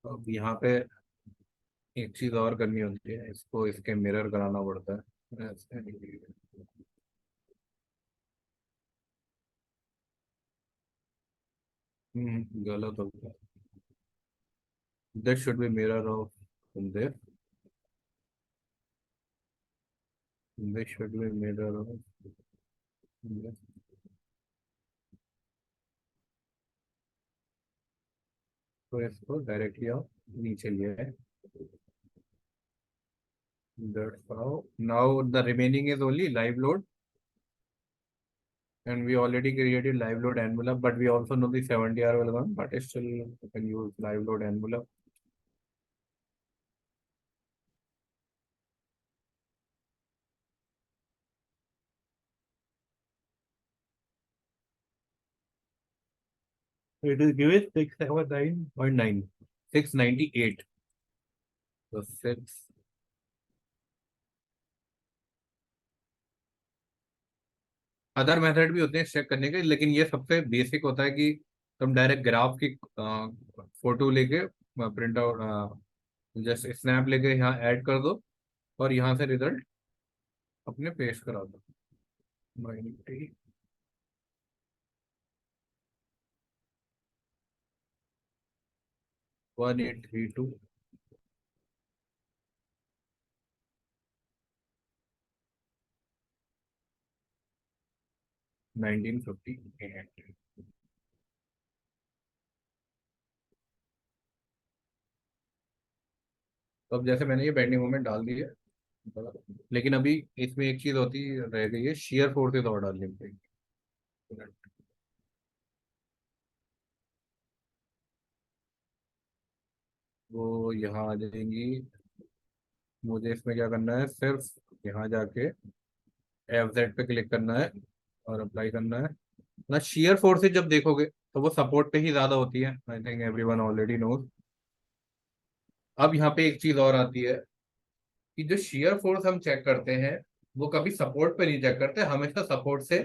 अब यहाँ पे एक चीज और करनी होती है, इसको इसके मिरर कराना पड़ता है ऐसे। गलत हो गया। This should be mirror of this. This should be mirror of this. तो इसको डायरेक्टली आप नीचे लिए है। That's how. Now the remaining is only live load, and we already created live load envelope, but we also know the 70R will come, but still you can use live load envelope. It is given 679.9, 698. So 6. Other method भी होते हैं check करने के, लेकिन ये सबसे basic होता है कि तुम डायरेक्ट ग्राफ की फोटो लेके प्रिंट आउट जस्ट स्नैप लेके यहाँ ऐड कर दो, और यहाँ से रिजल्ट अपने पेश करा दो। 90 1832 1958। तो अब जैसे मैंने ये बेंडिंग मोमेंट डाल दी है, लेकिन अभी इसमें एक चीज होती रह गई है, शेयर फोर्सेस और डालनी पड़ेगी। वो यहाँ आ जाएंगी। मुझे इसमें क्या करना है, सिर्फ यहाँ जाके FZ पे क्लिक करना है और अप्लाई करना है ना। शेयर फोर्सेस जब देखोगे तो वो सपोर्ट पे ही ज्यादा होती है, I think everyone already knows. अब यहाँ पे एक चीज और आती है कि जो शेयर फोर्स हम चेक करते हैं वो कभी सपोर्ट पे नहीं चेक करते, हमेशा सपोर्ट से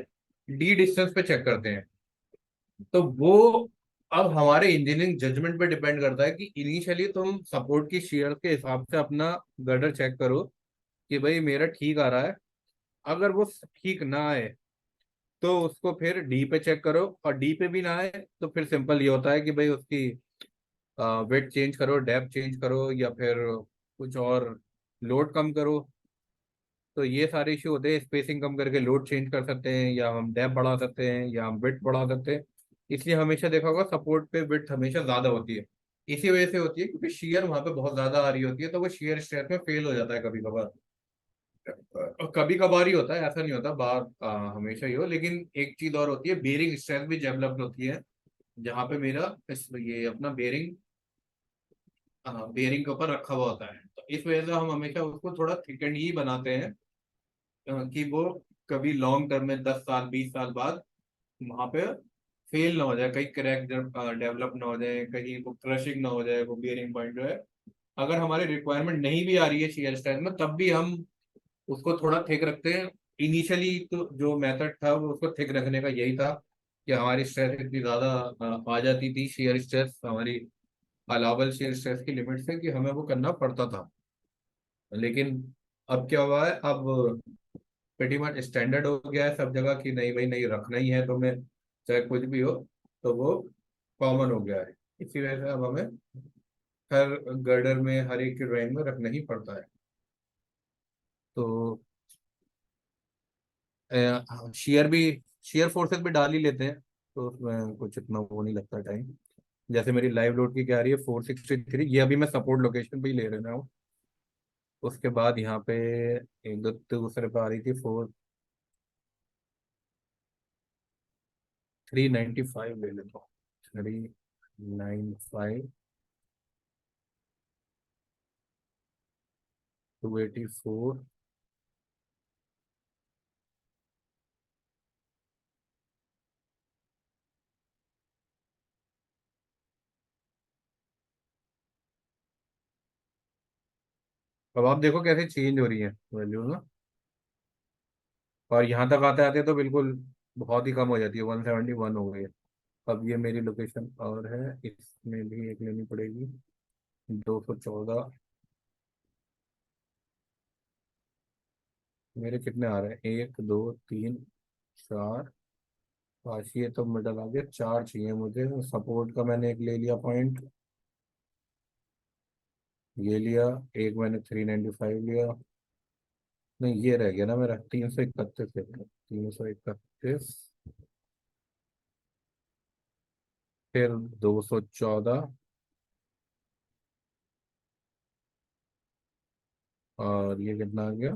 डी डिस्टेंस पे चेक करते हैं। तो वो अब हमारे इंजीनियरिंग जजमेंट पे डिपेंड करता है कि इनिशियली तुम सपोर्ट की शेयर के हिसाब से अपना गर्डर चेक करो कि भाई मेरा ठीक आ रहा है। अगर वो ठीक ना आए तो उसको फिर डी पे चेक करो, और डी पे भी ना आए तो फिर सिंपल ये होता है कि भाई उसकी वेट चेंज करो, डेप्थ चेंज करो, या फिर कुछ और लोड कम करो। तो ये सारे इश्यू होते हैं, स्पेसिंग कम करके लोड चेंज कर सकते हैं, या हम डेप्थ बढ़ा सकते हैं, या हम विड्थ बढ़ा सकते हैं। इसलिए हमेशा देखा होगा सपोर्ट पे विड्थ हमेशा ज्यादा होती है। इसी वजह से होती है क्योंकि शेयर वहां पे बहुत ज्यादा आ रही होती है, तो वो शेयर स्ट्रेस में फेल हो जाता है कभी कभार। कभी कभार ही होता है, ऐसा नहीं होता बार हमेशा ही हो। लेकिन एक चीज और होती है, बेरिंग स्ट्रेंथ भी डेवलप होती है, जहाँ पे मेरा ये अपना बेरिंग बेरिंग के ऊपर रखा हुआ होता है। तो इस वजह से हम हमेशा उसको थोड़ा थिक एंड ही बनाते हैं, कि वो कभी लॉन्ग टर्म में 10 साल 20 साल बाद वहां पे फेल ना हो जाए, कहीं क्रैक डेवलप ना हो जाए, कहीं वो क्रशिंग ना हो जाए वो बेरिंग पॉइंट जो है। अगर हमारी रिक्वायरमेंट नहीं भी आ रही है शेयर स्ट्रेंथ में, तब भी हम उसको थोड़ा थिक रखते हैं। इनिशियली तो जो मेथड था वो उसको थिक रखने का यही था कि हमारी स्ट्रेस इतनी ज्यादा आ जाती थी, शेयर स्ट्रेस हमारी अलाउबल शेयर स्ट्रेस की लिमिट से, कि हमें वो करना पड़ता था। लेकिन अब क्या हुआ है, अब प्रीटी मच स्टैंडर्ड हो गया है सब जगह कि नहीं भाई नहीं रखना ही है तुम्हें, चाहे कुछ भी हो। तो वो कॉमन हो गया है। इसी वजह से अब हमें हर गर्डर में हर एक की ड्राइंग में रखना ही पड़ता है। तो शेयर भी, शेयर फोर्सेस भी डाल ही लेते हैं, तो उसमें कुछ इतना वो नहीं लगता टाइम। जैसे मेरी लाइव लोड की क्या आ रही है 463, ये अभी मैं सपोर्ट लोकेशन पे ही ले रहा हूँ। उसके बाद यहाँ पे एक दो दूसरे पे आ रही थी 395 ले लेता हूँ। 395 284। अब आप देखो कैसे चेंज हो रही है वैल्यू ना, और यहाँ तक आते आते तो बिल्कुल बहुत ही कम हो जाती है, 171 हो गई है। अब ये मेरी लोकेशन और है, इसमें भी एक लेनी पड़ेगी 214। मेरे कितने आ रहे हैं, 1 2 3 4 5, ये तो मिडल आ गया, 4 चाहिए मुझे। सपोर्ट का मैंने एक ले लिया पॉइंट, ये लिया। एक मैंने 395 लिया। नहीं ये रह गया ना मेरा 331, 331, फिर 214, और ये कितना आ गया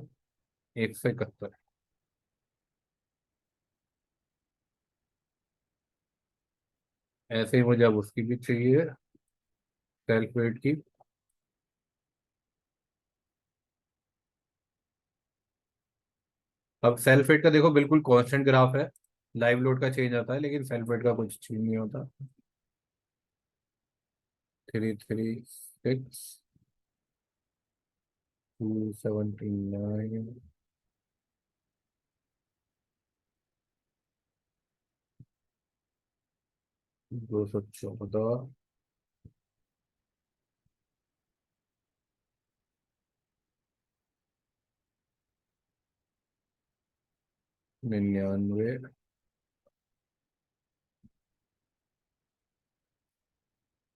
171। ऐसे ही मुझे अब उसकी भी चाहिए, सेल्फ वेट की। अब सेल्फ वेट का देखो बिल्कुल कांस्टेंट ग्राफ है, लाइव लोड का चेंज आता है लेकिन सेल्फ वेट का कुछ चेंज नहीं होता। 336, 279, 214, 99,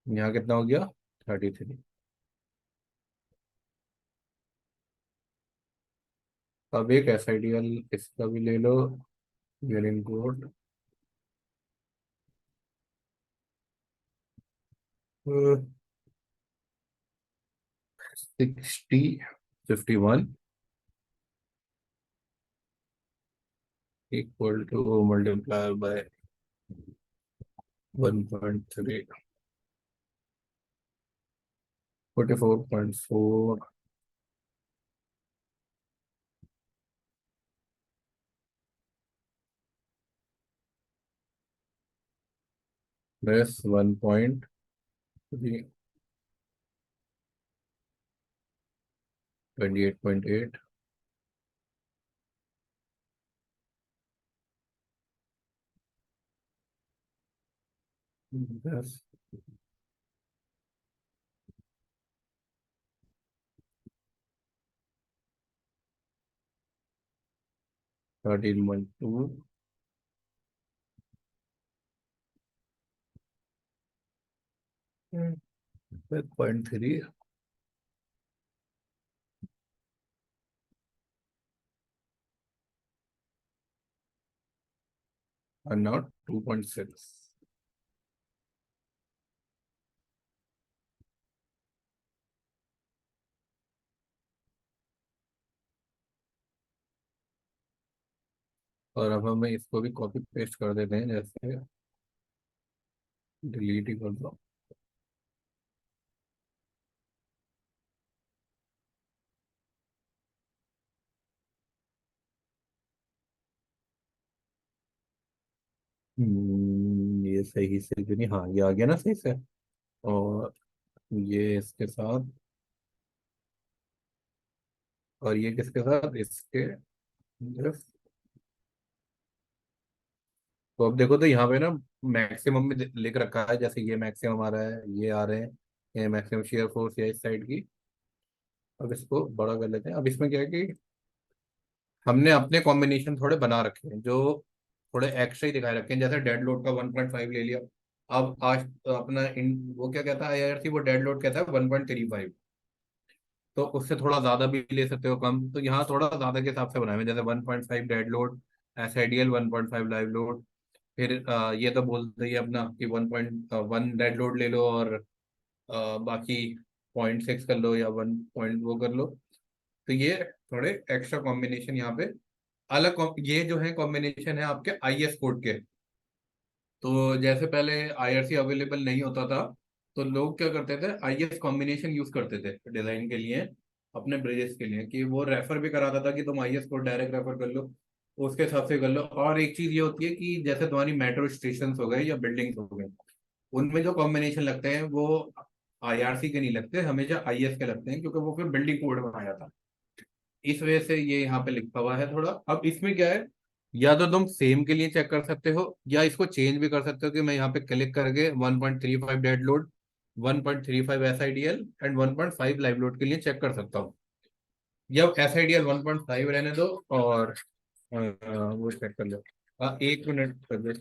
यहाँ कितना हो गया 33। अब एक एसआईडीएल इसका भी ले लो, union code 6051 equal to multiplier by 1.3, 44.4, plus 1.3, 28.8, plus 13.2, plus 0.3, and not 2.6. और अब हमें इसको भी कॉपी पेस्ट कर देते हैं, जैसे डिलीट ही कर दो। ये सही से क्यों नहीं, हाँ ये आ गया ना सही से। और ये इसके साथ, और ये किसके साथ, इसके। yes। तो अब देखो तो यहाँ पे ना मैक्सिमम में लिख रखा है, जैसे ये मैक्सिमम आ रहा है, ये आ रहे हैं, ये मैक्सिमम शेयर फोर्स या इस साइड की। अब इसको बड़ा कर लेते हैं। अब इसमें क्या है कि हमने अपने कॉम्बिनेशन थोड़े बना रखे हैं जो थोड़े एक्स्ट्रा ही दिखाए रखे हैं, जैसे डेड लोड का 1.5 ले लिया। अब आज अपना वो क्या कहता है आईआरसी, वो डेड लोड कहता है 1.35, तो उससे थोड़ा ज्यादा भी ले सकते हो कम, तो यहाँ थोड़ा ज्यादा के हिसाब से बनाए हुए हैं, जैसे 1.5 डेड लोड, एसआईडीएल 1.5 लाइव लोड। फिर ये तो बोलते ही अपना कि 1.1 डेड लोड ले लो, और बाकी 0.6 कर लो या 1 पॉइंट वो कर लो। तो ये थोड़े एक्स्ट्रा कॉम्बिनेशन यहाँ पे ये जो है कॉम्बिनेशन है आपके आईएस कोड के। तो जैसे पहले आईआरसी अवेलेबल नहीं होता था, तो लोग क्या करते थे, आईएस कॉम्बिनेशन यूज करते थे डिजाइन के लिए, अपने ब्रिजेस के लिए, कि वो रेफर भी कराता था कि तुम आईएस कोड डायरेक्ट रेफर कर लो, उसके हिसाब से कर लो। और एक चीज ये होती है कि जैसे तुम्हारी मेट्रो स्टेशन हो गए या बिल्डिंग्स हो गए, उनमें जो कॉम्बिनेशन लगते हैं वो आईआरसी के नहीं लगते, हमेशा आईएस के लगते हैं, क्योंकि वो फिर बिल्डिंग कोड में आ जाता है। इस वजह से ये यहाँ पे लिखा हुआ है थोड़ा। अब इसमें क्या है, या तो तुम सेम के लिए चेक कर सकते हो, या इसको चेंज भी कर सकते हो कि मैं यहाँ पे क्लिक करके 1.35 dead load, 1.35 SIDL and 1.5 live load के लिए चेक कर सकता हूँ। या एसआईडीएल 1.5 रहने दो, और वो चेक कर लो। 1 मिनट कर दो।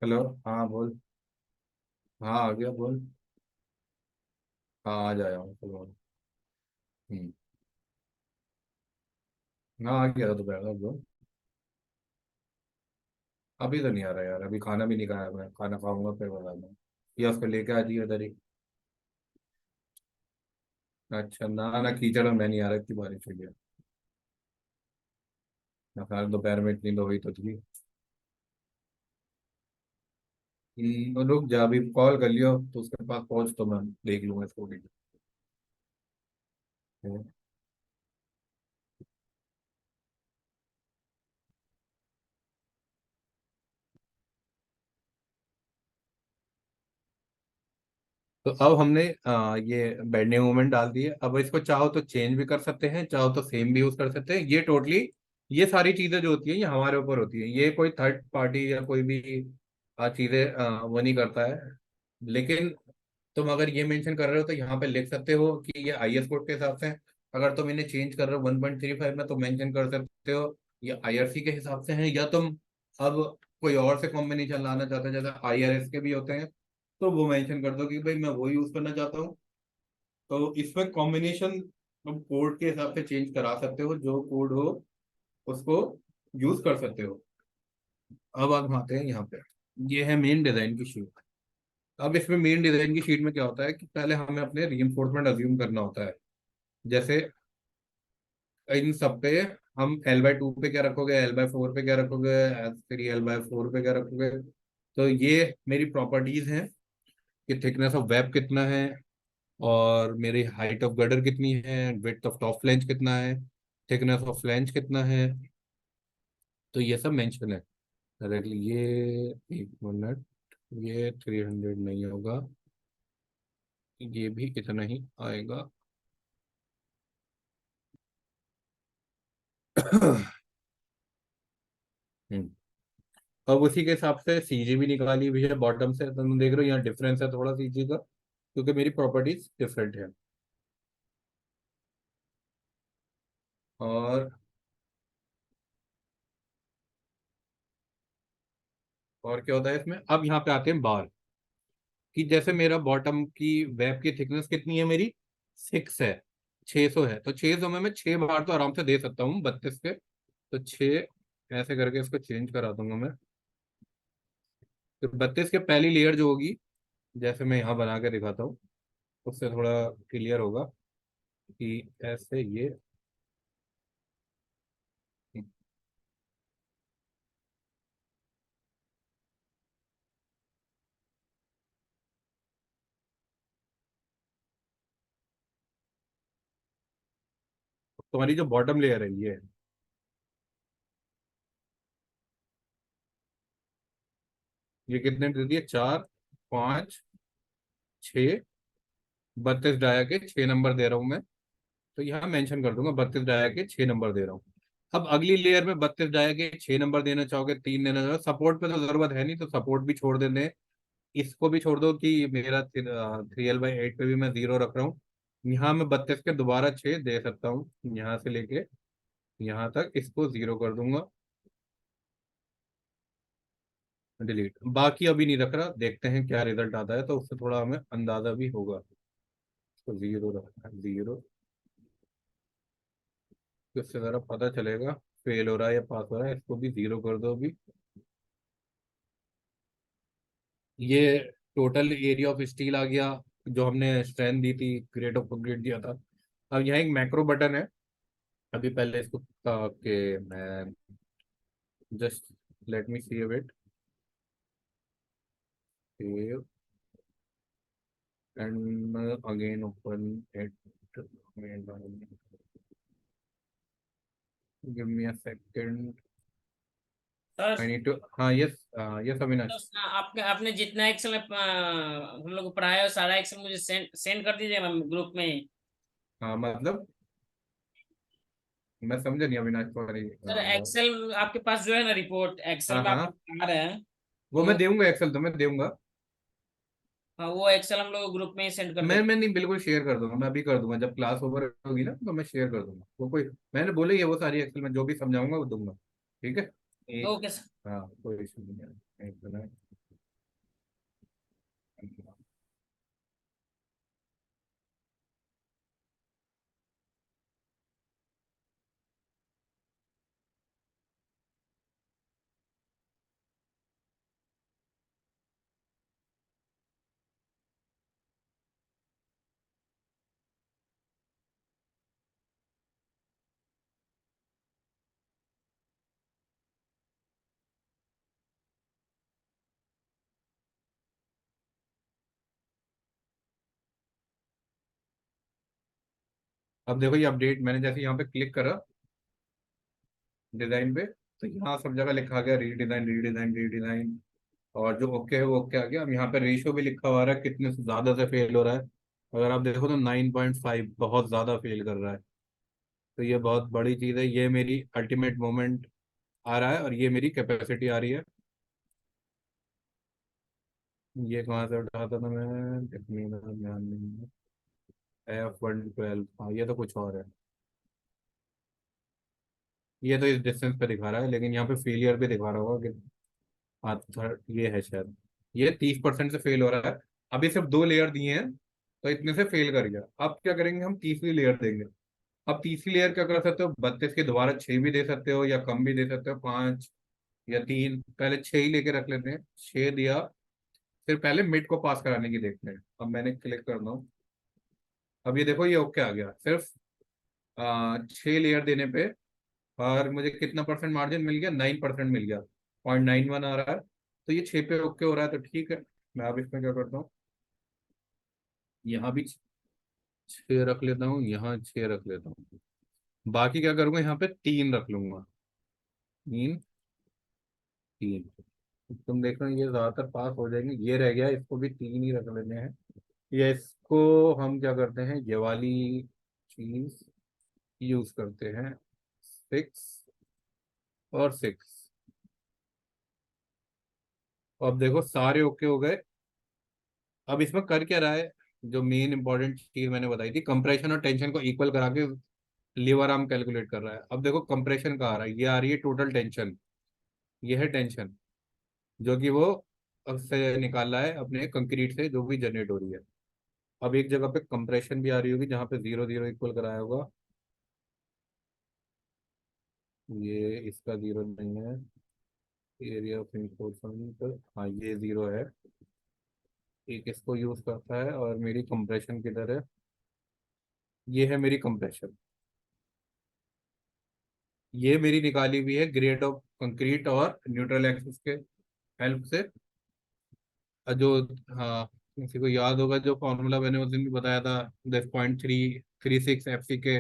हेलो, हाँ बोल। हाँ आ गया, बोल। हाँ आ जाया हूँ, चलो। हम्म। हाँ आ गया दोपहर का, बोल। अभी तो नहीं आ रहा यार, अभी खाना भी नहीं खाया, मैं खाना खाऊंगा फिर बताऊंगा। या उसको लेके आ जाइए उधर ही। अच्छा, ना ना कीचड़ में मैं नहीं आ रहा, इतनी बारिश हुई है। ना खैर, दोपहर में इतनी तो हुई तो थी। तो रुक जा, अभी कॉल कर लियो तो उसके पास पहुंच तो मैं देख लूंगा इसको भी। तो अब हमने ये बेंडिंग मोमेंट डाल दिए। अब इसको चाहो तो चेंज भी कर सकते हैं, चाहो तो सेम भी यूज कर सकते हैं। ये टोटली, ये सारी चीजें जो होती है ये हमारे ऊपर होती है, ये कोई थर्ड पार्टी या कोई भी चीजें वो नहीं करता है। लेकिन तुम अगर ये मेंशन कर रहे हो तो यहाँ पे लिख सकते हो कि ये IS कोड के हिसाब से है। अगर तुम इन्हें चेंज कर रहे हो 1.35 में तो मेंशन कर सकते हो ये IRC के हिसाब से है, या तुम अब कोई और से कॉम्बिनेशन लाना चाहते हो जैसे IRS के भी होते हैं तो वो मेंशन कर दो कि भाई मैं वो यूज करना चाहता हूँ। तो इसमें कॉम्बिनेशन तुम कोड के हिसाब से चेंज करा सकते हो, जो कोड हो उसको यूज कर सकते हो। अब आप आते हैं यहाँ पे, ये है मेन डिजाइन की शीट। अब इसमें मेन डिजाइन की शीट में क्या होता है कि पहले हमें अपने रीइंफोर्समेंट अज्यूम करना होता है। जैसे इन सब पे हम L/2 पे क्या रखोगे, L/4 पे क्या रखोगे, L3 L/4 पे क्या रखोगे। तो ये मेरी प्रॉपर्टीज हैं कि थिकनेस ऑफ वेब कितना है, और मेरी हाइट ऑफ गर्डर कितनी है, विड्थ ऑफ टॉप फ्लैंज कितना है, थिकनेस ऑफ फ्लैंज कितना है। तो ये सब मेंशन है डायरेक्टली। ये एक मिनट, ये 300 नहीं होगा, ये भी इतना ही आएगा। हम्म। अब उसी के हिसाब से CG भी निकाली हुई है बॉटम से। तुम देख रहे हो यहाँ डिफरेंस है थोड़ा CG का, क्योंकि मेरी प्रॉपर्टीज डिफरेंट है। और क्या होता है इसमें, अब यहाँ पे आते हैं बार। कि जैसे मेरा बॉटम की वेब की थिकनेस कितनी है, मेरी 6 है, 600 है। तो 600 में मैं 6 बार तो आराम से दे सकता हूँ 32 के। तो 6 ऐसे करके इसको चेंज करा दूंगा मैं। तो 32 के पहली लेयर जो होगी, जैसे मैं यहाँ बना के दिखाता हूँ उससे थोड़ा क्लियर होगा कि ऐसे ये। तुम्हारी जो बॉटम लेयर है ये कितने दे दिए, 4, 5, 6, 32 डाया के 6 नंबर दे रहा हूँ मैं। तो यहाँ मेंशन कर दूंगा 32 डाया के 6 नंबर दे रहा हूँ। अब अगली लेयर में 32 डाया के 6 नंबर देना चाहोगे, 3 देना चाहोगे। सपोर्ट पे तो जरूरत है नहीं तो सपोर्ट भी छोड़ देते हैं। इसको भी छोड़ दो कि मेरा 3L/8 पे भी मैं 0 रख रहा हूँ। यहाँ मैं 32 के दोबारा 6 दे सकता हूँ, यहाँ से लेके यहाँ तक इसको 0 कर दूंगा, डिलीट। बाकी अभी नहीं रख रहा, देखते हैं क्या रिजल्ट आता है तो उससे थोड़ा हमें अंदाजा भी होगा। तो 0 रखना है, 0। इससे ज़रा पता चलेगा फेल हो रहा है या पास हो रहा है। इसको भी 0 कर दो अभी। ये टोटल एरिया ऑफ स्टील आ गया, जो हमने स्ट्रेंथ दी थी, ग्रेड ऑफ कंक्रीट दिया था। अब यहाँ एक मैक्रो बटन है। अभी पहले इसको कि मैं just let me see it, save and again open it, give me a second, sir I need to. हाँ, यस, यस अविनाश। आपके आपने जितना एक्सेल हम लोग को पढ़ाया है सारा एक्सेल मुझे सेंड कर दीजिएगा ग्रुप में ही। हाँ मतलब मैं समझा नहीं अविनाश तुम्हारी सर बात। एक्सेल आपके पास जो है ना रिपोर्ट एक्सेल हाँ में आप हाँ, बता रहे हैं वो मैं तो दूंगा, एक्सेल तो मैं दूंगा। हाँ वो एक्सेल हम लोग ग्रुप में ही सेंड कर मैं देते मैं नहीं, बिल्कुल शेयर कर दूंगा, मैं अभी कर दूंगा जब क्लास ओवर होगी ना तो मैं शेयर कर दूंगा। वो कोई, मैंने बोले ये वो सारी एक्सेल में जो भी समझाऊंगा वो दूंगा। ठीक है। हैं। एक, ओके सर। हाँ कोई इशू नहीं है, एक मिनट। अब देखो ये अपडेट, मैंने जैसे यहाँ पे क्लिक करा डिजाइन पे तो यहाँ सब जगह लिखा गया रीडिजाइन रीडिजाइन रीडिजाइन। और जो ओके है वो ओके आ गया। अब यहाँ पे रेशियो भी लिखा हुआ है कितने से ज्यादा से फेल हो रहा है। अगर आप देखो तो 9.5 बहुत ज्यादा फेल कर रहा है। तो ये बहुत बड़ी चीज है। ये मेरी अल्टीमेट मोमेंट आ रहा है और ये मेरी कैपेसिटी आ रही है। ये कहाँ से उठाया था ना मैं, देखने में ध्यान नहीं है। F112, हाँ ये तो कुछ और है। ये तो इस डिस्टेंस पे दिखा रहा है, लेकिन यहाँ पे फेलियर भी दिखा रहा होगा कि हाँ ये है शायद। ये 30% से फेल हो रहा है। अभी सिर्फ 2 लेयर दिए हैं, तो इतने से फेल कर गया। अब क्या करेंगे, हम तीसरी लेयर देंगे। अब तीसरी लेयर क्या कर सकते हो, 32 के दोबारा 6 भी दे सकते हो, या कम भी दे सकते हो, 5 या 3। पहले 6 ही लेके रख लेते हैं, 6 दिया। फिर पहले मिड को पास कराने की देखते हैं। अब मैंने क्लिक करना हूँ। अब ये देखो, ये ओके आ गया। सिर्फ 6 लेयर देने पे और मुझे कितना परसेंट मार्जिन मिल गया, 9% मिल गया। 0.91 आ रहा है। तो ये 6 पे ओके हो रहा है, तो ठीक है। मैं अब इसमें क्या करता हूँ, यहाँ भी 6 रख लेता हूँ, यहाँ 6 रख लेता हूँ। बाकी क्या करूंगा, यहाँ पे 3 रख लूंगा। 3 3। तुम देख रहे हो, ये ज्यादातर पास हो जाएंगे। ये रह गया, इसको भी 3 ही रख लेते हैं। या इसको हम क्या करते हैं, ये वाली चीज यूज करते हैं। 6 और 6। अब देखो सारे ओके हो गए। अब इसमें कर क्या रहा है, जो मेन इंपॉर्टेंट चीज मैंने बताई थी, कंप्रेशन और टेंशन को इक्वल करा के लीवर आर्म कैलकुलेट कर रहा है। अब देखो कंप्रेशन का आ रहा है, ये आ रही है टोटल टेंशन। ये है टेंशन जो कि वो अब से निकाल रहा है अपने कंक्रीट से, जो भी जनरेट हो रही है। अब एक जगह पे कंप्रेशन भी आ रही होगी, जहाँ पे 0 0 इक्वल कराया होगा। ये इसका 0 नहीं है। एरिया ऑफ इन्फोर्समेंट, हाँ ये 0 है। एक इसको यूज करता है, और मेरी कंप्रेशन किधर है, ये है मेरी कंप्रेशन। ये मेरी निकाली हुई है ग्रेड ऑफ कंक्रीट और न्यूट्रल एक्सिस के हेल्प से। जो, हाँ, किसी को याद होगा जो फॉर्मूला मैंने उस दिन भी बताया था, 10.336 एफ सी के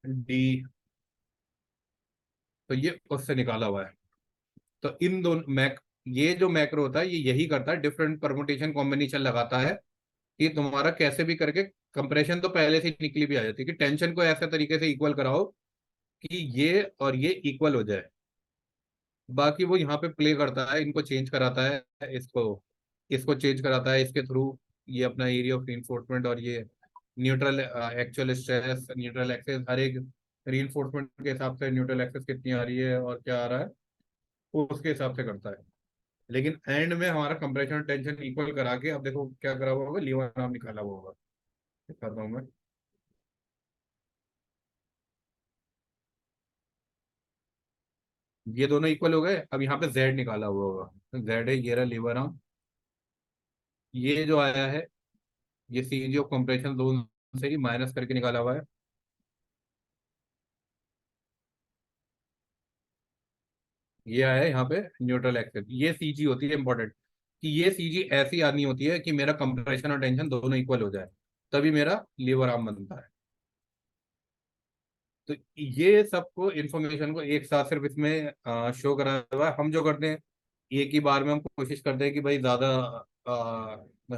डी। तो ये उससे निकाला हुआ है। तो इन दोनों मैक, ये जो मैक्रो होता है, ये यही करता है, डिफरेंट परमुटेशन कॉम्बिनेशन लगाता है कि तुम्हारा कैसे भी करके कंप्रेशन तो पहले से ही निकली भी आ जाती है, कि टेंशन को ऐसे तरीके से इक्वल कराओ कि ये और ये इक्वल हो जाए। बाकी वो यहाँ पे प्ले करता है, इनको चेंज कराता है, इसको इसको चेंज कराता है इसके थ्रू। ये अपना एरिया ऑफ रीइंफोर्समेंट और ये neutral actual stress, neutral axis, हर एक रीइंफोर्समेंट के हिसाब से न्यूट्रल एक्सेस कितनी आ रही है और क्या आ रहा है, वो उसके हिसाब से करता है। लेकिन एंड में हमारा कंप्रेशन टेंशन इक्वल करा के, अब देखो क्या करा हुआ होगा, लीवर नाम निकाला हुआ होगा। दिखाता हूँ मैं। ये दोनों इक्वल हो गए। अब यहाँ पे जेड निकाला हुआ होगा, जेड है, ये रहा लीवर आर्म। ये जो आया है, ये सीजी ऑफ कंप्रेशन जोन से ही माइनस करके निकाला हुआ है। ये आया है यहाँ पे न्यूट्रल एक्सेस। ये सीजी होती है इंपॉर्टेंट, कि ये सीजी ऐसी आनी होती है कि मेरा कंप्रेशन और टेंशन दोनों इक्वल हो जाए, तभी मेरा लीवर आर्म बनता है। तो ये सबको इन्फॉर्मेशन को एक साथ सिर्फ इसमें शो करा हुआ है। हम जो करते हैं, एक ही बार में हम कोशिश करते हैं कि भाई ज्यादा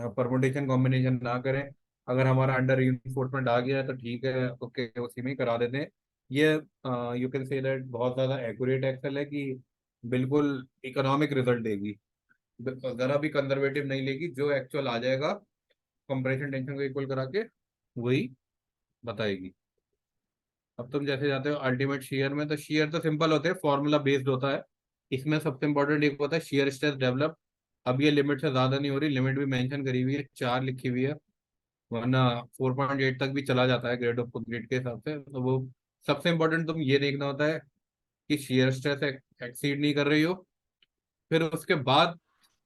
परमुटेशन कॉम्बिनेशन ना करें। अगर हमारा अंडर इन्फोर्समेंट आ गया है तो ठीक है, ओके, उसी में ही करा देते हैं। ये यू कैन से दैट बहुत ज्यादा एक्यूरेट एक्सेल है, कि बिल्कुल इकोनॉमिक रिजल्ट देगी। जरा भी कंजर्वेटिव नहीं लेगी, जो एक्चुअल आ जाएगा कंप्रेशन टेंशन को इक्वल करा के वही बताएगी। अब तुम जैसे जाते हो अल्टीमेट शेयर में, तो शेयर तो सिंपल होते हैं, फॉर्मूला बेस्ड होता है। इसमें सबसे इंपॉर्टेंट एक होता है शेयर स्ट्रेस डेवलप। अब ये लिमिट से ज्यादा नहीं हो रही, लिमिट भी मेंशन करी हुई है, 4 लिखी हुई है। वरना 4.8 तक भी चला जाता है ग्रेड ऑफ कंक्रीट के हिसाब से। तो वो सबसे इंपॉर्टेंट तुम ये देखना होता है कि शेयर स्ट्रेस एक्सीड नहीं कर रही हो। फिर उसके बाद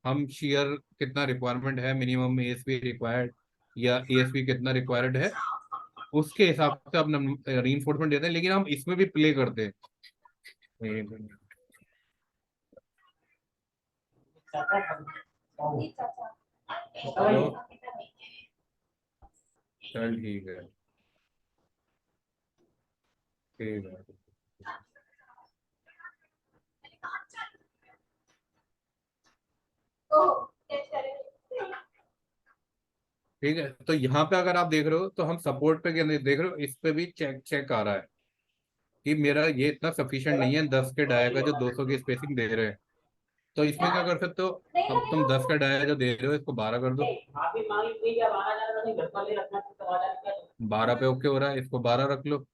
हम शेयर कितना रिक्वायरमेंट है, मिनिमम एएसपी रिक्वायर्ड या एएसपी कितना रिक्वायर्ड है, उसके हिसाब से अपना रीइंफोर्समेंट देते हैं। लेकिन हम इसमें भी प्ले करते हैं। हेलो, चल ठीक है, ठीक है। ठीक है, तो यहाँ पे अगर आप देख रहे हो, तो हम सपोर्ट पे क्या देख रहे हो, इस पे भी चेक चेक आ रहा है कि मेरा ये इतना सफिशिएंट नहीं है, 10 के डाया का जो 200 की स्पेसिंग दे रहे हैं। तो इसमें क्या कर सकते हो, अब तुम 10 का डाया जो दे रहे हो इसको 12 कर दो, माफी मांग ली क्या 12,000 का नहीं, घर पर ले रखना तो 12,000 क्या 12 पे ओके हो रहा है, इसको 12 रख लो,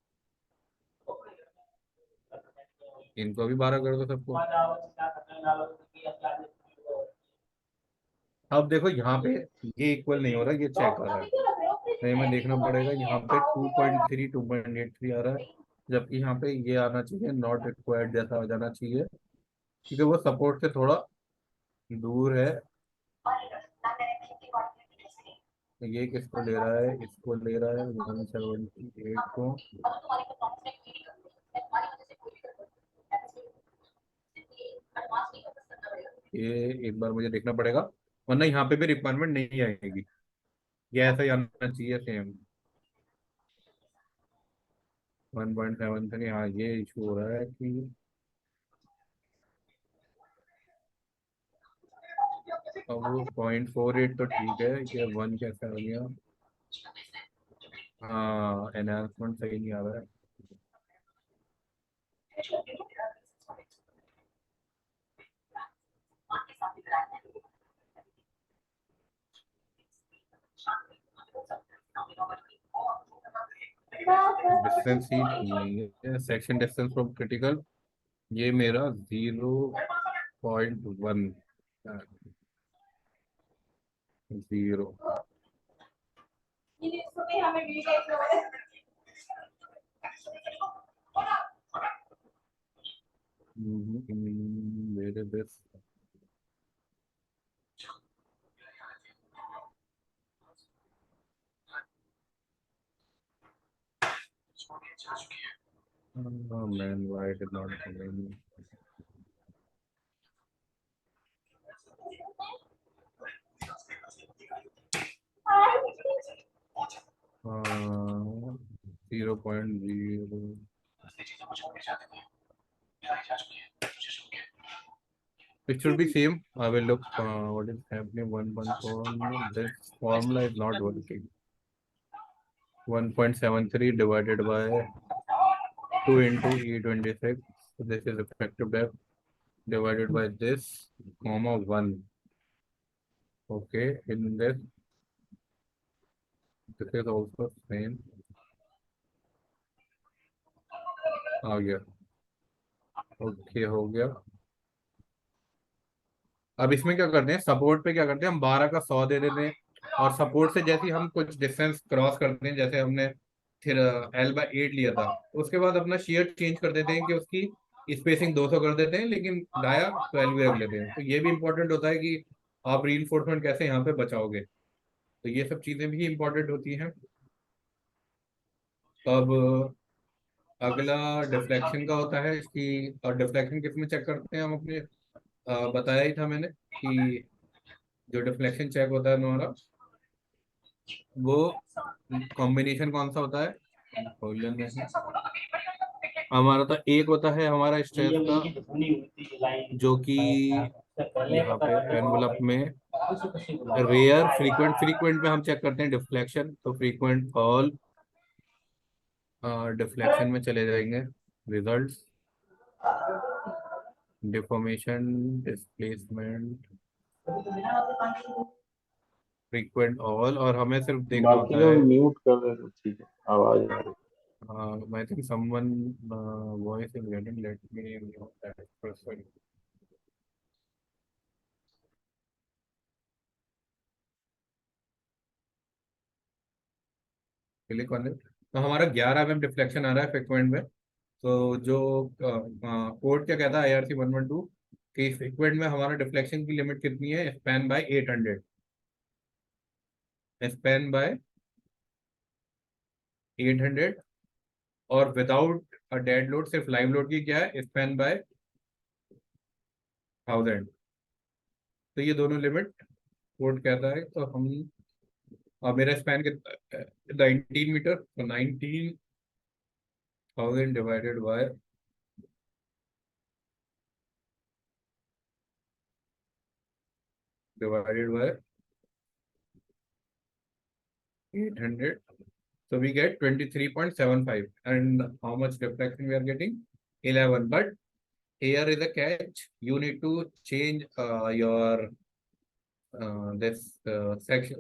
इनको भी 12 कर दो सबको। अब देखो यहाँ पे ये इक्वल नहीं हो रहा, ये चेक आ रहा है, तो हमें देखना पड़ेगा, यहाँ पे 2.3 2.83 आ रहा है, जबकि यहाँ पे ये आना चाहिए नॉट रिक्वायर्ड जैसा आ जाना चाहिए, क्योंकि वो सपोर्ट से थोड़ा दूर है। ये किसको ले रहा है, इसको ले रहा है 178 को, ये एक बार मुझे देखना पड़ेगा, वरना यहाँ पे भी रिक्वायरमेंट नहीं आएगी, ये ऐसा ही आना चाहिए सेम 1.73। हाँ ये इशू हो रहा है कि अब वो 0.48 तो ठीक है, ये 1 कैसे आ गया, हाँ एनहांसमेंट सही नहीं आ रहा है। डिस्टेंस ही नहीं है, सेक्शन डिस्टेंस फ्रॉम क्रिटिकल, ये मेरा 0.1 0। मेरे बस man, why did not come in? Uh, 0.0. It should be same. I will look what is happening. 1.4. This formula is not working. 1.73 divided by 2 into E26. So this is effective depth divided by this, comma 1. Okay, in this is also same. आ गया, okay हो गया। अब इसमें क्या करते हैं, support पे क्या करते हैं, हम 12 का 100 दे देते हैं, और सपोर्ट से जैसे ही हम कुछ डिस्टेंस क्रॉस करते हैं, जैसे हमने फिर L/8 लिया था, उसके बाद अपना शेयर चेंज कर देते हैं कि उसकी स्पेसिंग 200 कर देते हैं, लेकिन डाया 12 भी रख लेते हैं। तो ये भी इंपॉर्टेंट होता है कि आप रीइंफोर्समेंट कैसे यहाँ पे बचाओगे, तो ये सब चीजें भी इंपॉर्टेंट होती हैं। अब अगला डिफ्लेक्शन का होता है कि, और डिफ्लेक्शन किस में चेक करते हैं हम अपने, बताया ही था मैंने कि जो डिफ्लेक्शन चेक होता है हमारा, वो कॉम्बिनेशन कौन सा होता है, हमारा तो एक होता है हमारा स्ट्रेस का, जो कि यहाँ पे एनवलप में रेयर फ्रीक्वेंट, फ्रीक्वेंट में हम चेक करते हैं डिफ्लेक्शन, तो फ्रीक्वेंट ऑल डिफ्लेक्शन में चले जाएंगे results, deformation, displacement, frequent all, और हमें सिर्फ देखना बाकी होता लोग है, म्यूट कर रहे हैं, ठीक है, आवाज आ रही है। I think someone voice is getting, let me mute that person. Click on it. तो हमारा 11 mm डिफ्लेक्शन आ रहा है फ्रीक्वेंट में, तो जो कोड क्या कहता है IRC 112 कि फ्रीक्वेंट में हमारा डिफ्लेक्शन की लिमिट कितनी है, स्पैन बाय 800, स्पैन बाय 800, और विदाउट अ डेड लोड, सिर्फ लाइव लोड की क्या है, स्पैन बाय 1000। तो ये दोनों लिमिट कोड कहता है, तो हम, और मेरा स्पैन कितना 19 मीटर, तो 19,000 divided by divided by 800, so we get 23.75, and how much deflection we are getting, 11, but here is a catch. You need to change your this section.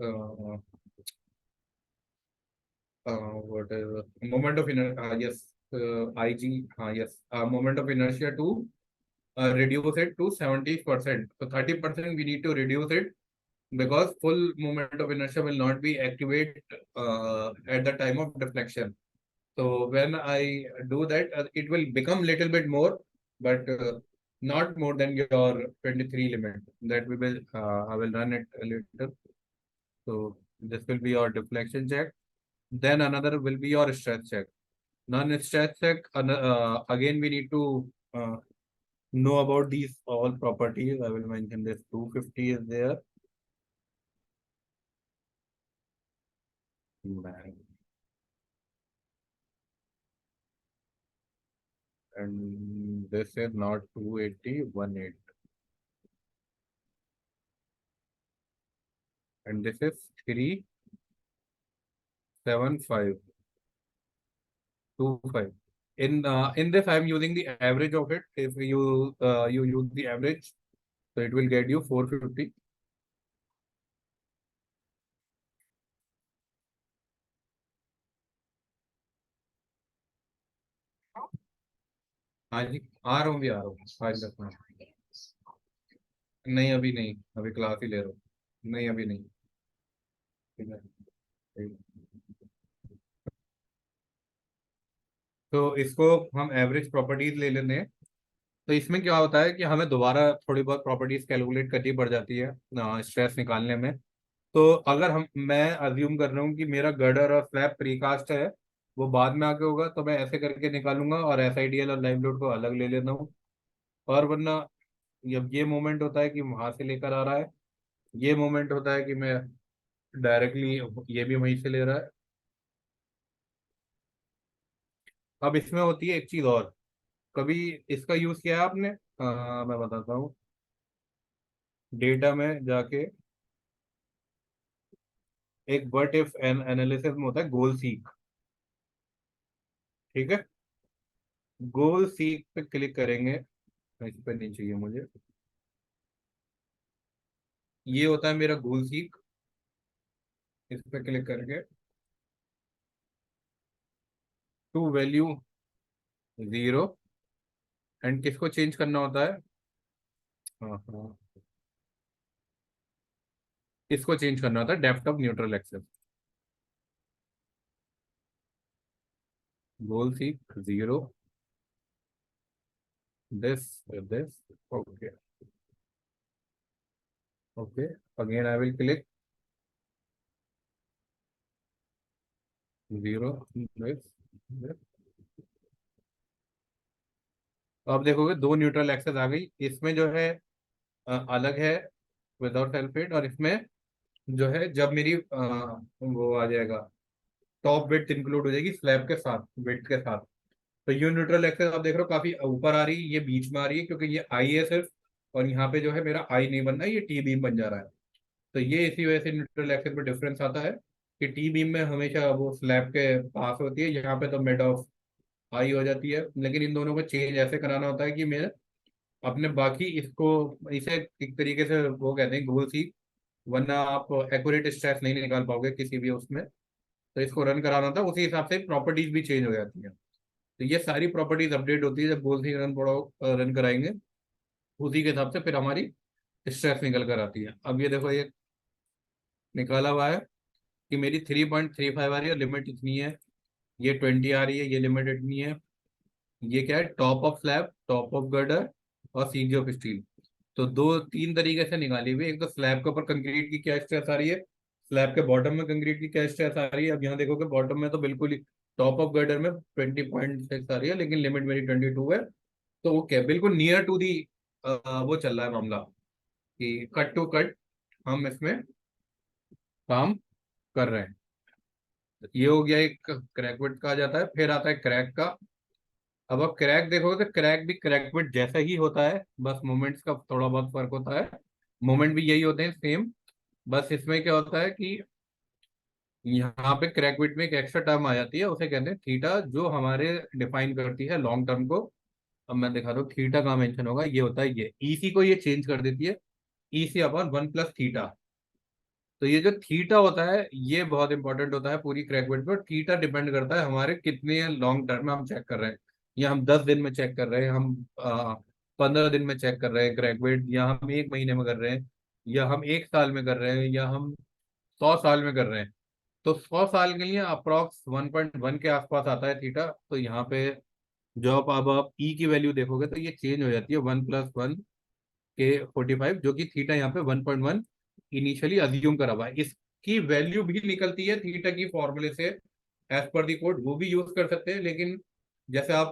What is moment of inertia? Yes, IG. Yes, moment of inertia to reduce it to 70%. So 30% we need to reduce it because full moment of inertia will not be activated at the time of deflection. So when I do that, it will become little bit more, but not more than your 23 limit. That we will, I will run it a little. So this will be your deflection check. Then another will be your stress check. Non-stress check, again we need to know about these all properties. I will mention this 250 is there. And this is not 280, 180. And this is 375, 25. In this, I am using the average of it. If you you use the average, so it will get you 450. हाँ जी, आ रहा हूँ भी, आ रहा हूँ 5-10 minute. नहीं अभी नहीं, अभी क्लास ही ले रहा हूँ। नहीं अभी नहीं। ठीक है, ठीक है। तो इसको हम एवरेज प्रॉपर्टीज ले लेते हैं। तो इसमें क्या होता है कि हमें दोबारा थोड़ी बहुत प्रॉपर्टीज कैलकुलेट करनी पड़ जाती है स्ट्रेस निकालने में। तो अगर मैं अज्यूम कर रहा हूँ कि मेरा गर्डर और स्लैब प्रीकास्ट है, वो बाद में आके होगा, तो मैं ऐसे करके निकालूंगा और SIDL और लाइव लोड को अलग ले लेता हूँ। और वरना जब ये मोमेंट होता है कि वहां से लेकर आ रहा है, ये मोमेंट होता है कि मैं डायरेक्टली ये भी वहीं से ले रहा है। अब इसमें होती है एक चीज और, कभी इसका यूज किया है आपने? मैं बताता हूँ। डेटा में जाके एक व्हाट इफ एनालिसिस में होता है गोल सीक। ठीक है, गोल सीक पे क्लिक करेंगे। इस पे नहीं चाहिए मुझे, ये होता है मेरा गोल सीक। इस पे क्लिक करके टू वैल्यू 0 एंड किसको चेंज करना होता है? हाँ, इसको चेंज करना होता है depth of neutral axis. Goal seek 0, this, okay, again I will click 0, this. अब देखोगे 2 न्यूट्रल एक्सेस आ गई। इसमें जो है अलग है विदाउट सल्फेट, और इसमें जो है जब मेरी वो आ जाएगा टॉप विड्थ इंक्लूड हो जाएगी स्लैब के साथ, विड्थ के साथ। तो ये न्यूट्रल एक्सेस आप देख रहे हो काफी ऊपर आ रही है, ये बीच में आ रही है क्योंकि ये आई है सिर्फ, और यहाँ पे जो है मेरा आई नहीं बन रहा है, ये टी बीम बन जा रहा है। तो ये इसी वजह से न्यूट्रल एक्सेस में डिफरेंस आता है कि टी बीम में हमेशा वो स्लैब के पास होती है, यहाँ पे तो मिड ऑफ आई हो जाती है। लेकिन इन दोनों को चेंज ऐसे कराना होता है कि मैं अपने बाकी इसको, इसे एक तरीके से वो कहते हैं गोल सी, वरना आप एक्यूरेट स्ट्रेस नहीं निकाल पाओगे किसी भी उसमें। तो इसको रन कराना था, उसी हिसाब से प्रॉपर्टीज भी चेंज हो जाती है। तो ये सारी प्रॉपर्टीज अपडेट होती है जब गोल सी रन कराएंगे, उसी के हिसाब से फिर हमारी स्ट्रेस निकल कर आती है। अब ये देखो, ये निकाला हुआ है कि मेरी 3.35 आ रही है, लिमिट इतनी है। ये 20 आ रही है, ये लिमिट इतनी है। ये क्या है? Top of slab, top of girder और सीजी ऑफ स्टील। तो 2-3 तरीके से निकाली हुई। एक तो स्लैब के ऊपर कंक्रीट की क्या स्ट्रेस आ रही है, स्लैब के बॉटम में कंक्रीट की क्या स्ट्रेस आ रही है। अब यहाँ देखोगे बॉटम में तो बिल्कुल ही, टॉप ऑफ गर्डर में 20.6 आ रही है, लेकिन लिमिट मेरी 22 है। तो ओके, बिल्कुल नियर टू दी वो चल रहा है मामला कि कट टू कट हम इसमें काम कर रहे हैं। ये हो गया एक क्रैक विड्थ का आ जाता है। फिर आता है क्रैक का। अब आप क्रैक देखोगे तो क्रैक भी क्रैक विड्थ जैसा ही होता है, बस मोमेंट्स का थोड़ा बहुत फर्क होता है। मोमेंट भी यही होते हैं सेम, बस इसमें क्या होता है कि यहाँ पे क्रैक विड्थ में एक एक्स्ट्रा टर्म आ जाती है, उसे कहते हैं थीटा, जो हमारे डिफाइन करती है लॉन्ग टर्म को। अब मैं दिखा दूँ थीटा कहाँ मेंशन होगा, ये होता है ये ईसी को ये चेंज कर देती है, ईसी अपॉन 1 + थीटा। तो ये जो थीटा होता है ये बहुत इंपॉर्टेंट होता है पूरी क्रैकबेट पे। थीटा डिपेंड करता है हमारे कितने लॉन्ग टर्म में हम चेक कर रहे हैं, या हम 10 दिन में चेक कर रहे हैं, हम 15 दिन में चेक कर रहे हैं क्रैकबेट, या हम 1 महीने में कर रहे हैं, या हम 1 साल में कर रहे हैं, या हम 100 साल में कर रहे हैं। तो 100 साल के लिए अप्रोक्स 1.1 के आसपास आता है थीटा। तो यहाँ पे जो अब आप ई की वैल्यू देखोगे तो ये चेंज हो जाती है 1 + 1 के 45, जो कि थीटा यहाँ पे 1.1 इनिशियली अज्यूम करा हुआ है। इसकी वैल्यू भी निकलती है थीटा की फॉर्मूले से एज पर दी कोड, वो भी यूज कर सकते हैं। लेकिन जैसे आप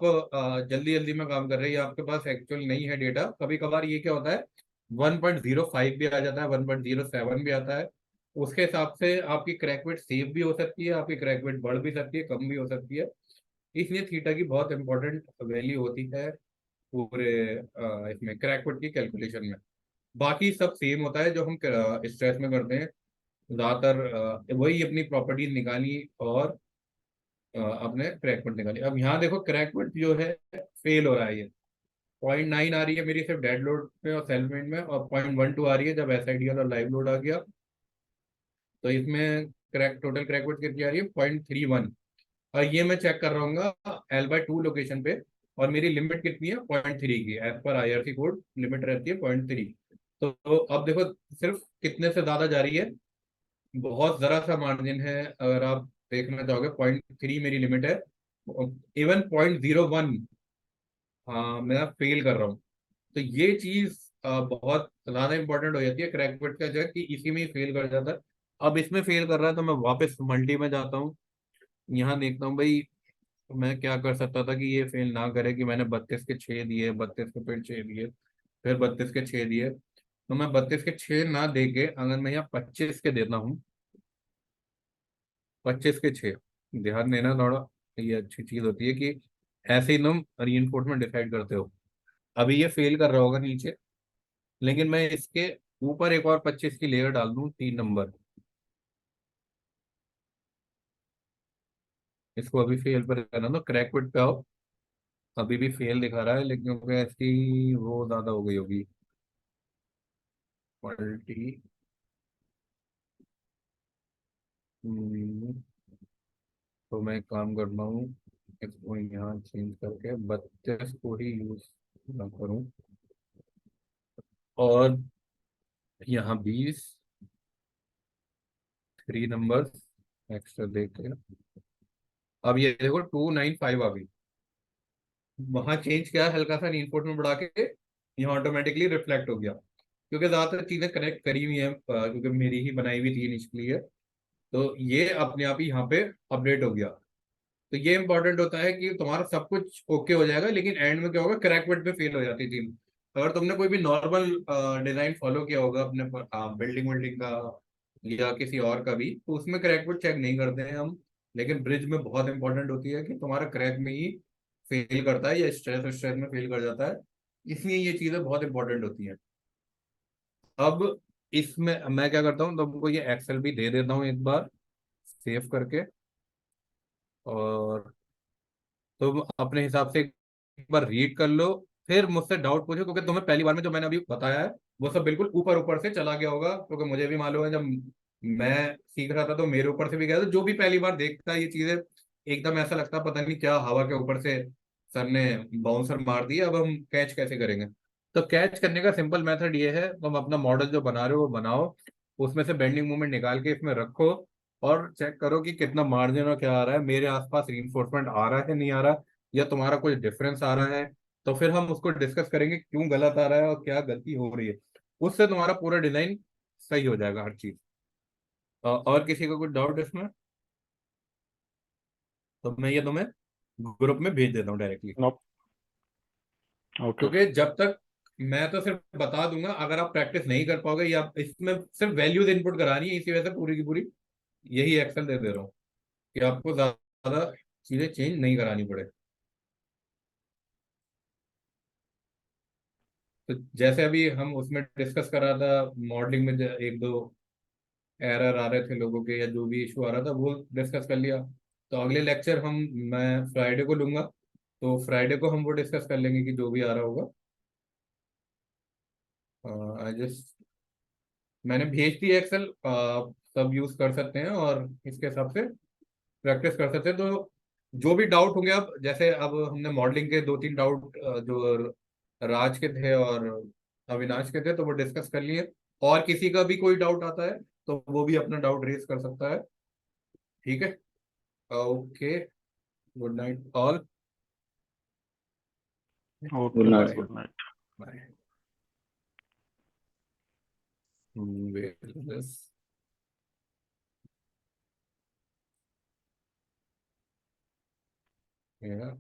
जल्दी जल्दी में काम कर रहे हैं या आपके पास एक्चुअल नहीं है डेटा, कभी कभार ये क्या होता है 1.05 भी आ जाता है, 1.07 भी आता है। उसके हिसाब से आपकी क्रैकवेट सेव भी हो सकती है, आपकी क्रैकवेट बढ़ भी सकती है, कम भी हो सकती है। इसलिए थीटा की बहुत इंपॉर्टेंट वैल्यू होती है पूरे इसमें क्रैकवेट की कैलकुलेशन में। बाकी सब सेम होता है जो हम स्ट्रेस में करते हैं ज्यादातर, वही अपनी प्रॉपर्टीज निकाली और अपने क्रैकवेट निकाली। अब यहाँ देखो क्रैकवेट जो है फेल हो रहा है, ये 0.9 आ रही है मेरी सिर्फ डेड लोड में और सेल्फ वेट में, और 0.12 आ रही है जब SIDL और लाइव लोड आ गया। तो इसमें टोटल क्रैकवेट कितनी आ रही है 0.31। और ये मैं चेक कर रहा हूँ L/2 लोकेशन पे, और मेरी लिमिट कितनी है 0.3 की, as per IRC code limit रहती है 0.3। तो अब देखो सिर्फ कितने से ज्यादा जा रही है, बहुत जरा सा मार्जिन है। अगर आप देखना चाहोगे 0.3 मेरी लिमिट है, इवन 0.01 हाँ मैं फेल कर रहा हूँ। तो ये चीज बहुत ज्यादा इंपॉर्टेंट हो जाती है क्रैकवेट का, जो है कि इसी में ही फेल कर जाता है। अब इसमें फेल कर रहा है तो मैं वापस मल्टी में जाता हूँ, यहाँ देखता हूँ भाई मैं क्या कर सकता था कि ये फेल ना करे, कि मैंने 32 के 6 दिए, 32 के फिर 6 दिए, फिर 32 के 6 दिए। तो मैं 32 के 6 ना दे के अगर मैं यहाँ 25 के देता हूँ, 25 के 6, ध्यान देना थोड़ा, ये अच्छी चीज होती है कि ऐसे ही तुम रीइंफोर्समेंट डिसाइड करते हो। अभी ये फेल कर रहा होगा नीचे, लेकिन मैं इसके ऊपर एक और 25 की लेयर डाल दूँ 3 नंबर, इसको अभी फेल पर करना तो क्रैकविट पे आओ। अभी भी फेल दिखा रहा है, लेकिन क्योंकि ऐसी वो ज्यादा हो गई होगी क्वालिटी। तो मैं एक काम करता हूँ, इसको यहाँ चेंज करके 32 को ही यूज ना करूँ, और यहाँ 20 3 नंबर एक्स्ट्रा देके। अब ये देखो 295 आ गई, वहां चेंज किया हल्का सा रीइंफोर्समेंट बढ़ा के, यहाँ ऑटोमेटिकली रिफ्लेक्ट हो गया, क्योंकि ज्यादातर चीजें कनेक्ट करी हुई हैं, क्योंकि मेरी ही बनाई हुई थी इनिशियली है। तो ये अपने आप ही यहाँ पे अपडेट हो गया। तो ये इंपॉर्टेंट होता है कि तुम्हारा सब कुछ ओके हो जाएगा, लेकिन एंड में क्या होगा क्रैकवेट पे फेल हो जाती थी। अगर तुमने कोई भी नॉर्मल डिजाइन फॉलो किया होगा अपने बिल्डिंग विल्डिंग का या किसी और का भी, तो उसमें क्रैकवेट चेक नहीं करते हैं हम। लेकिन ब्रिज में बहुत इंपॉर्टेंट होती है कि तुम्हारा क्रैक में ही फेल करता है या स्ट्रेस स्ट्रेस में फेल कर जाता है, इसलिए ये चीजें बहुत इंपॉर्टेंट होती हैं। अब इसमें मैं क्या करता हूँ, तुमको ये एक्सेल भी दे देता हूँ एक बार सेव करके, और तुम अपने हिसाब से एक बार रीड कर लो, फिर मुझसे डाउट पूछो, क्योंकि तुम्हें पहली बार में जो मैंने अभी बताया है वो सब बिल्कुल ऊपर ऊपर से चला गया होगा, क्योंकि मुझे भी मालूम है जब मैं सीख रहा था तो मेरे ऊपर से भी गया था। जो भी पहली बार देखता है ये चीजें एकदम ऐसा लगता है पता नहीं क्या हवा के ऊपर से सर ने बाउंसर मार दिया, अब हम कैच कैसे करेंगे। तो कैच करने का सिंपल मेथड ये है, तुम अपना मॉडल जो बना रहे हो वो बनाओ, उसमें से बेंडिंग मोमेंट निकाल के इसमें रखो, और चेक करो कि कितना मार्जिन और क्या आ रहा है, मेरे आसपास रीइंफोर्समेंट आ रहा है नहीं आ रहा, या तुम्हारा कोई डिफरेंस आ रहा है। तो फिर हम उसको डिस्कस करेंगे क्यों गलत आ रहा है और क्या गलती हो रही है, उससे तुम्हारा पूरा डिजाइन सही हो जाएगा हर चीज। और किसी का कुछ डाउट इसमें, तो मैं ये तुम्हें ग्रुप में भेज देता हूँ डायरेक्टली, नो ओके क्योंकि जब तक मैं तो सिर्फ बता दूंगा, अगर आप प्रैक्टिस नहीं कर पाओगे या इसमें सिर्फ वैल्यूज इनपुट करानी है, इसी वजह से पूरी की पूरी यही एक्सेल दे रहा हूँ कि आपको ज्यादा चीजें चेंज नहीं करानी पड़े। तो जैसे अभी हम उसमें डिस्कस कर रहा था मॉडलिंग में, एक दो एरर आ रहे थे लोगों के या जो भी इशू आ रहा था वो डिस्कस कर लिया। तो अगले लेक्चर मैं फ्राइडे को लूंगा, तो फ्राइडे को हम वो डिस्कस कर लेंगे कि जो भी आ रहा होगा। आई जस्ट मैंने भेज दी एक्सेल, सब यूज कर सकते हैं और इसके हिसाब से प्रैक्टिस कर सकते हैं। तो जो भी डाउट होंगे, अब जैसे अब हमने मॉडलिंग के 2-3 डाउट जो राज के थे और अविनाश के थे तो वो डिस्कस कर लिए। और किसी का भी कोई डाउट आता है तो वो भी अपना डाउट रेज कर सकता है। ठीक है, okay, good night all. Good night. Bye good night. Bye. Where is this? Yeah.